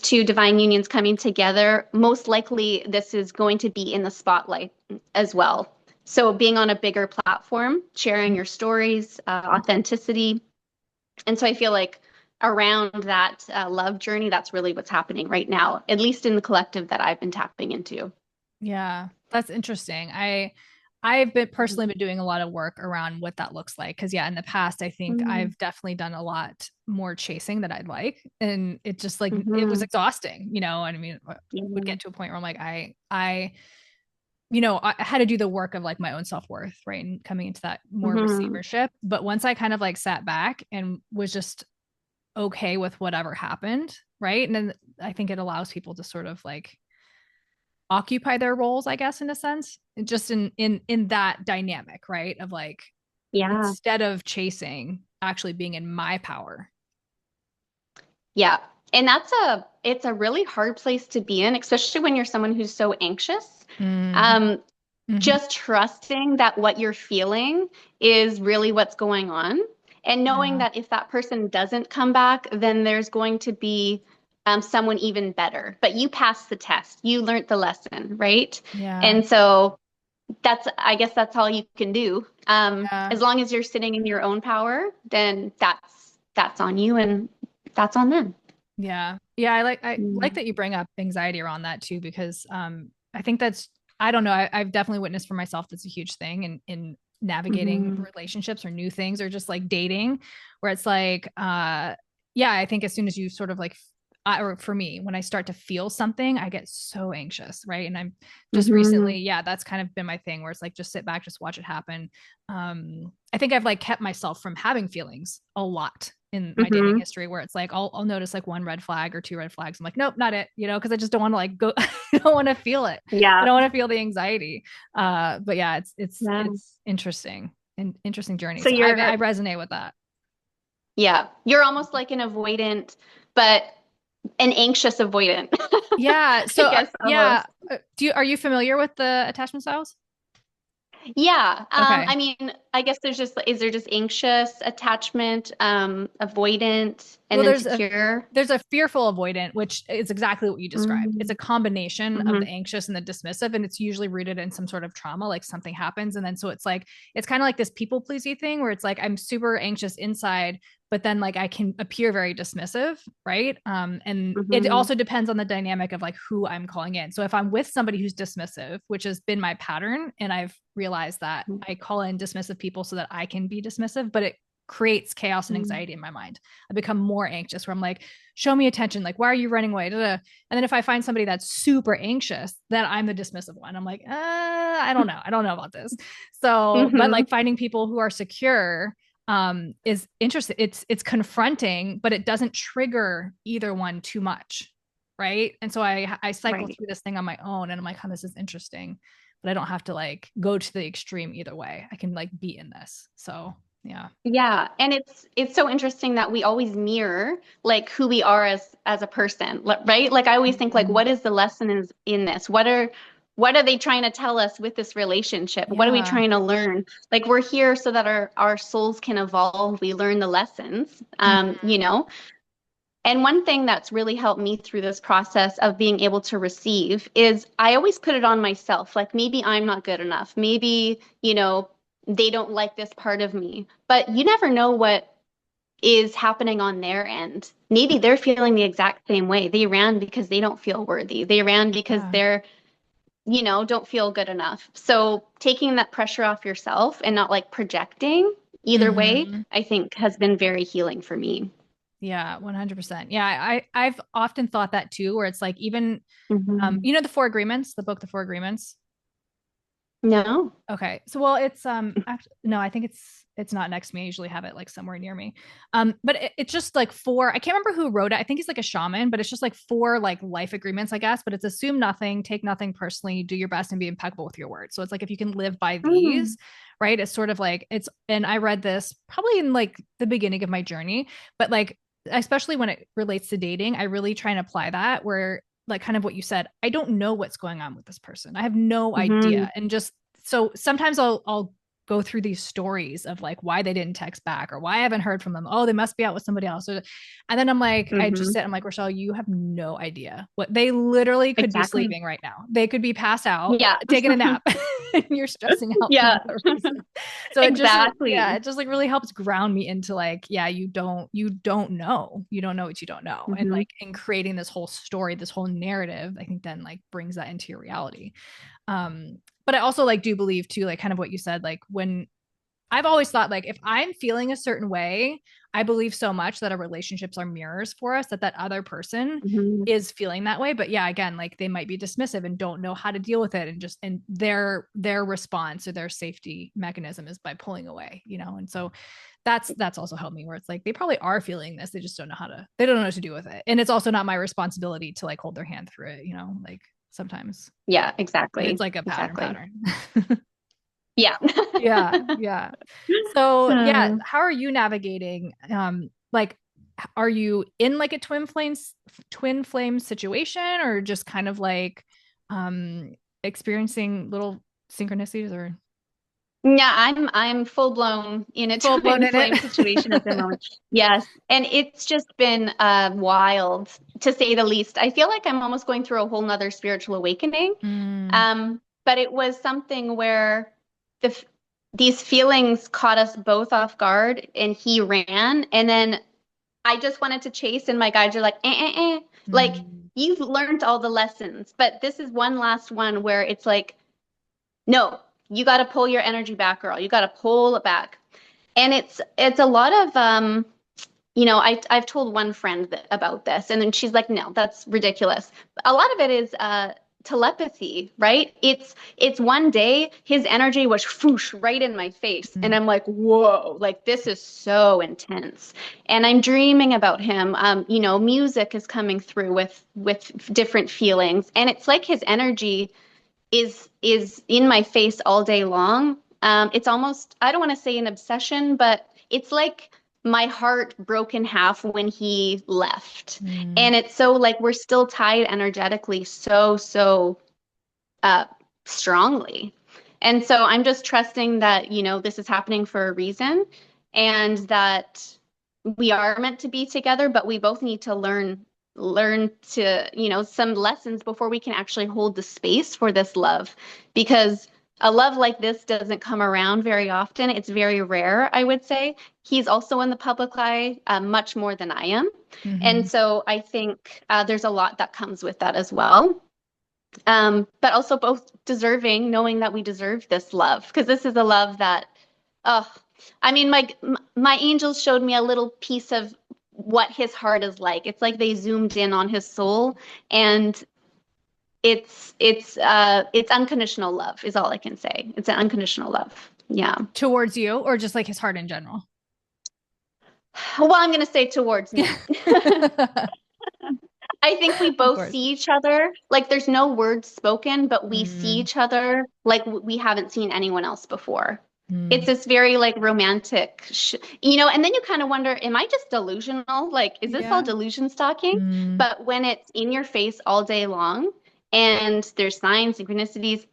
two divine unions coming together, most likely this is going to be in the spotlight as well. So being on a bigger platform, sharing your stories, authenticity. And so I feel like around that love journey, that's really what's happening right now, at least in the collective that I've been tapping into. Yeah, that's interesting. I've been Mhm. personally been doing a lot of work around what that looks like. Cause yeah, in the past, I think Mm-hmm. I've definitely done a lot more chasing than I'd like. And it just like it was Mm-hmm. exhausting, you know. And I mean, I would Yeah. get to a point where I'm like, you know, I had to do the work of like my own self-worth, right? And coming into that more Mm-hmm. receivership. But once I kind of like sat back and was just okay with whatever happened, right? And then I think it allows people to sort of like occupy their roles, I guess, in a sense, just in that dynamic, right? Of like Yeah. instead of chasing, actually being in my power. Yeah. And it's a really hard place to be in, especially when you're someone who's so anxious. Mm-hmm. Um, Mm-hmm. just trusting that what you're feeling is really what's going on. And knowing Yeah. that if that person doesn't come back, then there's going to be someone even better. But you passed the test, you learned the lesson, right? Yeah. And so I guess that's all you can do. Yeah. As long as you're sitting in your own power, then that's on you and that's on them. Yeah. Yeah. I like that you bring up anxiety around that too, because I think that's I don't know, I've definitely witnessed for myself that's a huge thing in navigating Mm-hmm. relationships or new things or just like dating, where it's like yeah, I think as soon as you sort of like or for me, when I start to feel something, I get so anxious, right? And I'm just Mm-hmm. recently, yeah, that's kind of been my thing where it's like just sit back, just watch it happen. I think I've like kept myself from having feelings a lot in my dating Mm-hmm. history where it's like I'll notice like one red flag or two red flags. I'm like, nope, not it, you know, because I just don't want to like go I don't want to feel it. I Yeah. don't want to feel the anxiety. But yeah, Yeah. it's interesting and interesting journey. So So I you're, resonate with that. yeah, you're almost like an avoidant, but an anxious avoidant, Yeah. I So guess yeah. almost. Are you familiar with the attachment styles? Yeah. Okay. I mean, I guess is there just anxious attachment, avoidant, and Well, then secure? there's a fearful avoidant, which is exactly what you described. It's Mm-hmm. a combination of the Mm-hmm. anxious and the dismissive, and it's usually rooted in some sort of trauma, like something happens, and then so it's like it's kind of like this people pleasy thing where it's like I'm super anxious inside, but then like I can appear very dismissive, right? And it Mm-hmm. also depends on the dynamic of like who I'm calling in. So if I'm with somebody who's dismissive, which has been my pattern, and I've realized that I call in dismissive people so that I can be dismissive, but it creates chaos and Mm-hmm. anxiety in my mind. I become more anxious where I'm like, show me attention. Like, why are you running away? Da-da. And then if I find somebody that's super anxious, then I'm the dismissive one. I'm like, I don't know. I don't know about this. So, but Mm-hmm. like finding people who are secure is interesting. It's confronting, but it doesn't trigger either one too much. Right. And so I cycle Right. through this thing on my own and I'm like, oh, this is interesting. But I don't have to like go to the extreme either way. I can like be in this. So yeah. Yeah, and it's so interesting that we always mirror like who we are as a person, right? Like I always think like Mhm. what is the lesson in this? What are they trying to tell us with this relationship? What are we Yeah. trying to learn? Like we're here so that our souls can evolve. We learn the lessons, you Mhm. know. And one thing that's really helped me through this process of being able to receive is I always put it on myself. Like maybe I'm not good enough. Maybe, they don't like this part of me. But you never know what is happening on their end. Maybe they're feeling the exact same way. They ran because they don't feel worthy. They ran because Yeah. don't feel good enough. So taking that pressure off yourself and not like projecting either way, Hmm. I think has been very healing for me. Yeah, 100%. Yeah, I've often thought that too, where it's like even Hmm. you know the Four Agreements, the book The Four Agreements. No. Okay. So well it's actually no, I think it's not next to me. I usually have it like somewhere near me. But it's just like four, I can't remember who wrote it. I think he's like a shaman, but it's just like four like life agreements, I guess, but it's assume nothing, take nothing personally, do your best and be impeccable with your word. So it's like if you can live by these, Mm. right? It's sort of like it's and I read this probably in like the beginning of my journey, but like especially when it relates to dating, I really try and apply that where like kind of what you said, I don't know what's going on with this person. I have no Hmm. idea. And just so sometimes I'll go through these stories of like why they didn't text back or why I haven't heard from them. Oh, they must be out with somebody else. And then I'm like, I just Hmm. sit, I'm like, Rochelle, you have no idea what they literally could be Exactly. sleeping right now. They could be passed out, Yeah. taking a nap. and you're stressing out for Yeah, no reason. So it just, yeah, exactly. it just like really helps ground me into like, yeah, you don't know. You don't know what you don't know. And Hmm. like in creating this whole story, this whole narrative, I think then like brings that into your reality. But I also like do believe too, like kind of what you said, like when I've always thought like if I'm feeling a certain way, I believe so much that our relationships are mirrors for us that that other person Hmm. is feeling that way. But yeah, again, like they might be dismissive and don't know how to deal with it, and just and their response or their safety mechanism is by pulling away, you know. And so that's also helped me where it's like they probably are feeling this, they just don't know how to, they don't know what to do with it, and it's also not my responsibility to like hold their hand through it, you know, like sometimes Yeah, if it's exactly. like a Exactly. pattern. Yeah. Yeah, yeah. So yeah, Uh, how are you navigating like are you in like a twin flame situation, or just kind of like experiencing little synchronicities, or yeah, I'm full blown in a full blown twin in it? flame situation at the moment. Yes, and it's just been wild to say the least. I feel like I'm almost going through a whole nother spiritual awakening. Mm, But it was something where the these feelings caught us both off guard, and he ran, and then I just wanted to chase, and my guides are like, like mm, you've learned all the lessons, but this is one last one where it's like, no, you got to pull your energy back, girl. You got to pull it back. And it's a lot of I've told one friend about this, and then she's like, no, that's ridiculous. A lot of it is telepathy, right? It's one day his energy was whoosh right in my face, and mm. I'm like, whoa, like this is so intense. And I'm dreaming about him. Music is coming through with different feelings, and it's like his energy is in my face all day long. It's almost, I don't want to say an obsession, but it's like my heart broke in half when he left. Mm. And it's so like we're still tied energetically so uh strongly. And so I'm just trusting that, this is happening for a reason, and that we are meant to be together, but we both need to learn to, some lessons before we can actually hold the space for this love, because a love like this doesn't come around very often. It's very rare, I would say. He's also in the public eye, much more than I am. And Mhm. so I think there's a lot that comes with that as well. But also both deserving, knowing that we deserve this love, because this is a love that, oh, I mean, my angels showed me a little piece of what his heart is like. It's like they zoomed in on his soul, and it's unconditional love is all I can say. It's an unconditional love. Yeah. Towards you, or just like his heart in general? Well, I'm gonna say towards Yeah. me. I think we Of both course. see each other. Like there's no words spoken, but we see Mm, each other like we haven't seen anyone else before. It's mm. this very like romantic, and then you kind of wonder, am I just delusional? Like, is this all Yeah. delusion stalking? Mm. But when it's in your face all day long and there's signs, synchronicities,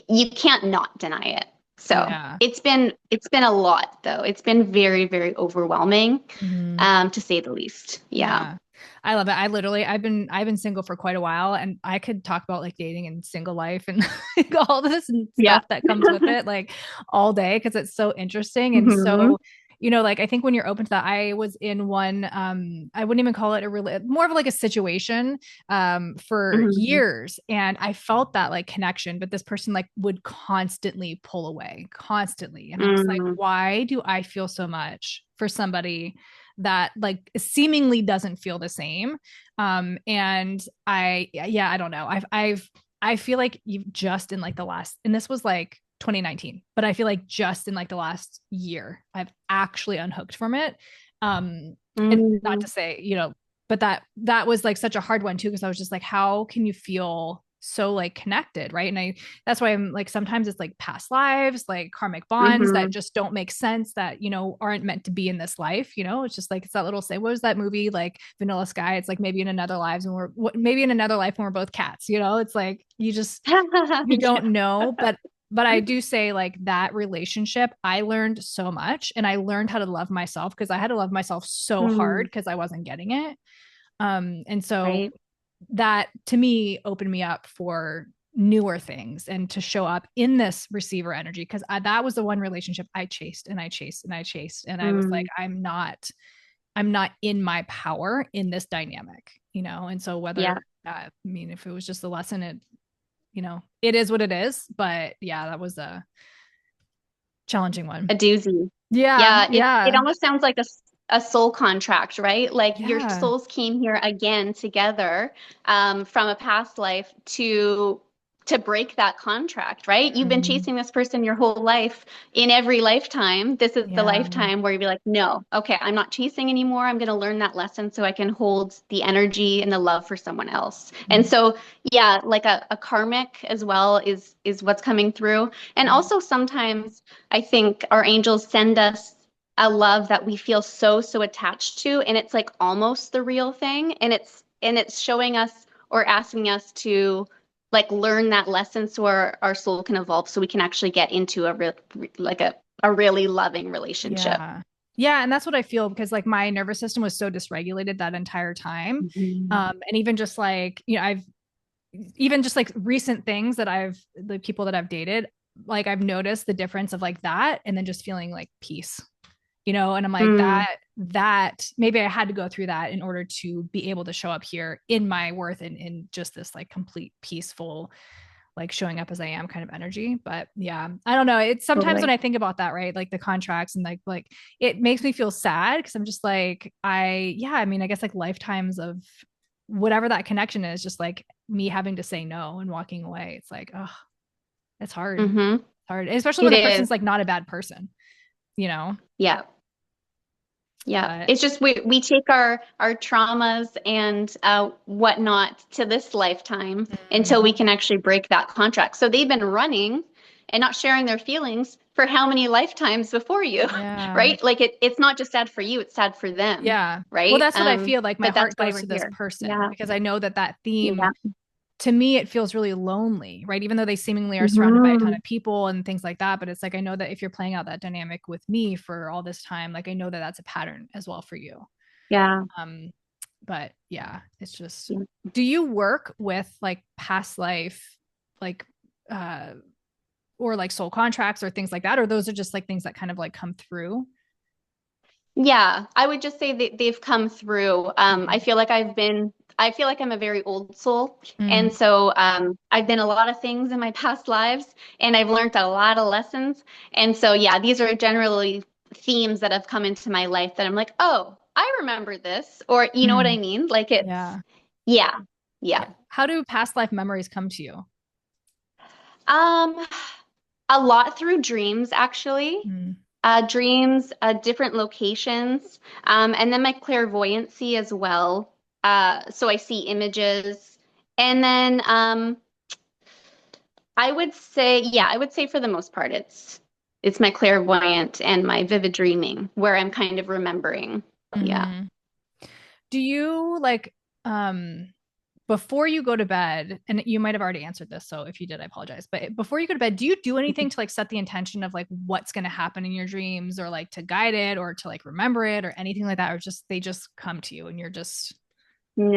you can't not deny it. So Yeah. it's been a lot though. It's been very, very overwhelming, Mhm. to say the least. Yeah. Yeah. I love it. I've been single for quite a while, and I could talk about like dating and single life and like, all this and Yeah. stuff that comes with it like all day, because it's so interesting. And Hmm. so, like I think when you're open to that, I was in one I wouldn't even call it a really, more of like a situation for Hmm. years, and I felt that like connection, but this person like would constantly pull away, constantly. And I was like, Mm. why do I feel so much for somebody that like seemingly doesn't feel the same? And yeah, I don't know, I feel like you've just in like the last, and this was like 2019, but I feel like just in like the last year I've actually unhooked from it. And not Mm. to say, but that was like such a hard one too, because I was just like, how can you feel so like connected, right? And that's why I'm like, sometimes it's like past lives, like karmic bonds that Hmm. just don't make sense, that aren't meant to be in this life. It's just like, it's that little say, what was that movie, like Vanilla Sky? It's like maybe in another lives, and maybe in another life when we're both cats. It's like you don't Yeah. know. But I do say like that relationship, I learned so much, and I learned how to love myself, because I had to love myself so hard Mm. because I wasn't getting it. And so Right. that to me opened me up for newer things and to show up in this receiver energy. Because that was the one relationship I chased and I chased and I chased. And I was like, I'm not in my power in this dynamic, you know? And so whether, Yeah. I mean, if it was just a lesson, it, you know, it is what it is. But yeah, that was a challenging one. A doozy. Yeah. Yeah, it Yeah. almost sounds like a soul contract, right? Like your Yeah. souls came here again together from a past life to break that contract, right? You've been Mm, chasing this person your whole life. In every lifetime, this is the yeah. lifetime where you'd be like, no, okay, I'm not chasing anymore. I'm going to learn that lesson so I can hold the energy and the love for someone else. And Mm, so, yeah, like a karmic as well is what's coming through. And mm, also sometimes I think our angels send us a love that we feel so attached to, and it's like almost the real thing, and it's showing us or asking us to like learn that lesson so our soul can evolve so we can actually get into a real like a really loving relationship. yeah. Yeah. And that's what I feel because like my nervous system was so dysregulated that entire time. Mhm. And even just like, you know, I've even just like recent things that the people that I've dated, like I've noticed the difference of like that and then just feeling like peace, you know. And I'm like Mm, that maybe I had to go through that in order to be able to show up here in my worth and in just this like complete peaceful, like showing up as I am kind of energy. But yeah, I don't know, it's sometimes when totally. I think about that, right, like the contracts and like it makes me feel sad because I'm just like I mean, I guess like lifetimes of whatever that connection is, just like me having to say no and walking away. It's like, oh, it's hard. Mm-hmm. It's hard, especially when It the is. person's like not a bad person, you know. Yeah. Yeah, But it's just we take our traumas and whatnot to this lifetime until mm, we can actually break that contract. So they've been running and not sharing their feelings for how many lifetimes before you, yeah. right? Like it's not just sad for you, it's sad for them, Yeah. Well, right? that's what I feel like. My But that's heart why goes we're to this here. person Yeah, because I know that that theme, yeah. to me, it feels really lonely, right? Even though they seemingly are surrounded by a ton Hmm. of people and things like that. But it's like, I know that if you're playing out that dynamic with me for all this time, like I know that that's a pattern as well for you. Yeah. Um, but yeah, it's just, Yeah. do you work with like past life, like, uh, or like soul contracts or things like that? Or those are just like things that kind of like come through? Yeah, I would just say that they've come through. Mm, I feel like I'm a very old soul. mm, And so I've been a lot of things in my past lives and I've learned a lot of lessons. And so, yeah, these are generally themes that have come into my life that I'm like, oh, I remember this. Or, you know what I mm. mean? Like Yeah. yeah, Yeah. yeah. How do past life memories come to you? Um, a lot through dreams, actually. Mm, Dreams, different locations, and then my clairvoyancy as well. So I see images. And then I would say for the most part, it's my clairvoyant and my vivid dreaming where I'm kind of remembering. Yeah. hmm. Do you like, um, before you go to bed, and you might have already answered this, so if you did, I apologize. But before you go to bed, do you do anything to like set the intention of like what's going to happen in your dreams or like to guide it or to like remember it or anything like that? Or just they just come to you and you're just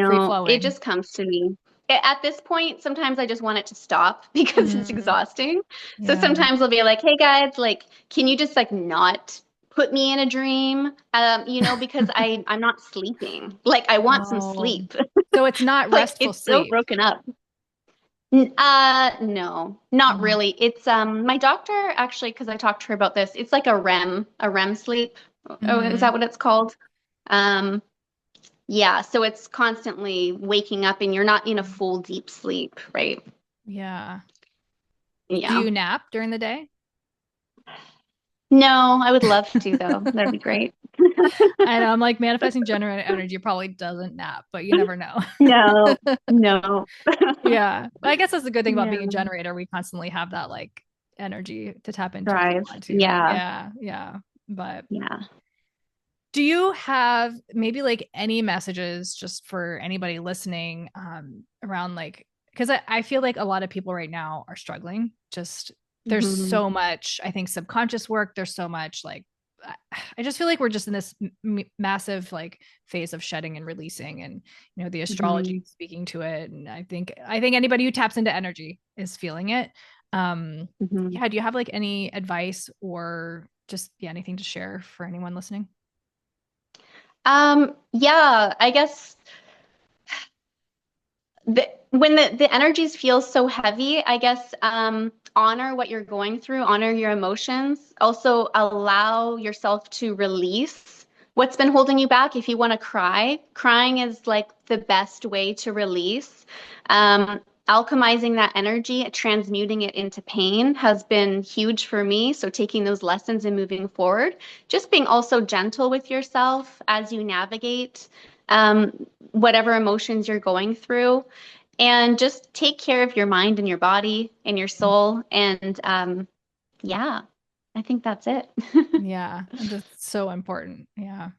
free No, it flowing? just comes to me. At this point, sometimes I just want it to stop because it's Mm, exhausting. So yeah. sometimes I'll be like, "Hey guys, like, can you just like not put me in a dream?" Because I'm not sleeping. Like, I want some Oh, sleep. so it's not Like, restful it's so sleep. broken up. No, not Mm, really. It's my doctor actually, because I talked to her about this. It's like a REM sleep. Oh, is mm, that what it's called? Um, yeah, so it's constantly waking up and you're not in a full deep sleep, right? yeah. Do Yeah. you nap during the day? No, I would love to though. That'd be great. I know I'm like manifesting generator energy probably doesn't nap, but you never know. No, no. Yeah. But I guess that's the good thing about being a Yeah. generator. We constantly have that like energy to tap into if we Drive. want to. Yeah. Yeah. Yeah. But Yeah. do you have maybe like any messages just for anybody listening, around like, because I feel like a lot of people right now are struggling. Just there's Hmm. so much, I think, subconscious work. There's so much like I just feel like we're just in this massive like phase of shedding and releasing, and the astrology Mhm. speaking to it. And I think anybody who taps into energy is feeling it. Mhm. Yeah. Do you have like any advice or just anything to share for anyone listening? Yeah, I guess when the energies feel so heavy, I guess honor what you're going through, honor your emotions. Also allow yourself to release what's been holding you back. If you want to cry, crying is like the best way to release. Alchemizing that energy, transmuting it into pain has been huge for me. So taking those lessons and moving forward, just being also gentle with yourself as you navigate whatever emotions you're going through, and just take care of your mind and your body and your soul. And yeah, I think that's it. Yeah, that's so important. Yeah.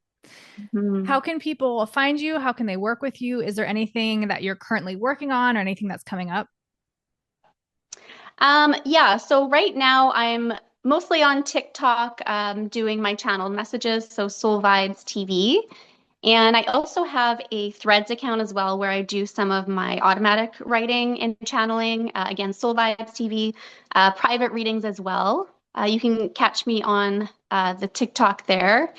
How Mhm. can people find you? How can they work with you? Is there anything that you're currently working on or anything that's coming up? Yeah, so right now I'm mostly on TikTok doing my channeled messages, so Soul Vibes TV. And I also have a Threads account as well where I do some of my automatic writing and channeling. Again, Soul Vibes TV, private readings as well. You can catch me on the TikTok there.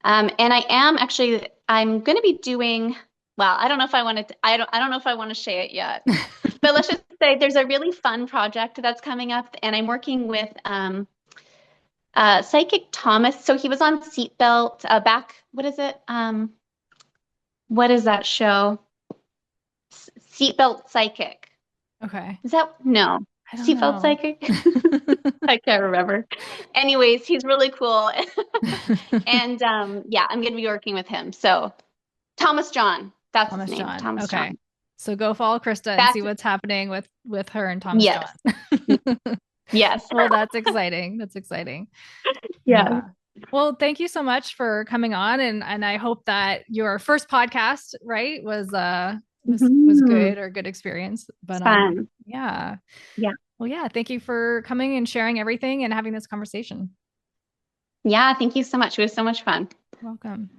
And I'm going to be doing, well, I don't know if I want to, I don't know if I want to share it yet, but let's just say there's a really fun project that's coming up, and I'm working with Psychic Thomas. So he was on Seatbelt what is it? What is that show? Seatbelt Psychic. Okay. Is that, no, I don't Seatbelt know. Psychic? I can't remember. Anyways, he's really cool. And yeah, I'm going to be working with him. So Thomas John, that's his Thomas name, John. Thomas Okay. John. So go follow Krista and Back see to, what's happening with her and Thomas John. yes, yes, Well, that's exciting. That's exciting. yeah. Yeah. Well, thank you so much for coming on, and I hope that your first podcast, right, was Mhm. good or good experience. It's But fun. yeah. Yeah. Well, yeah, thank you for coming and sharing everything and having this conversation. Yeah. Thank you so much. It was so much fun. Welcome.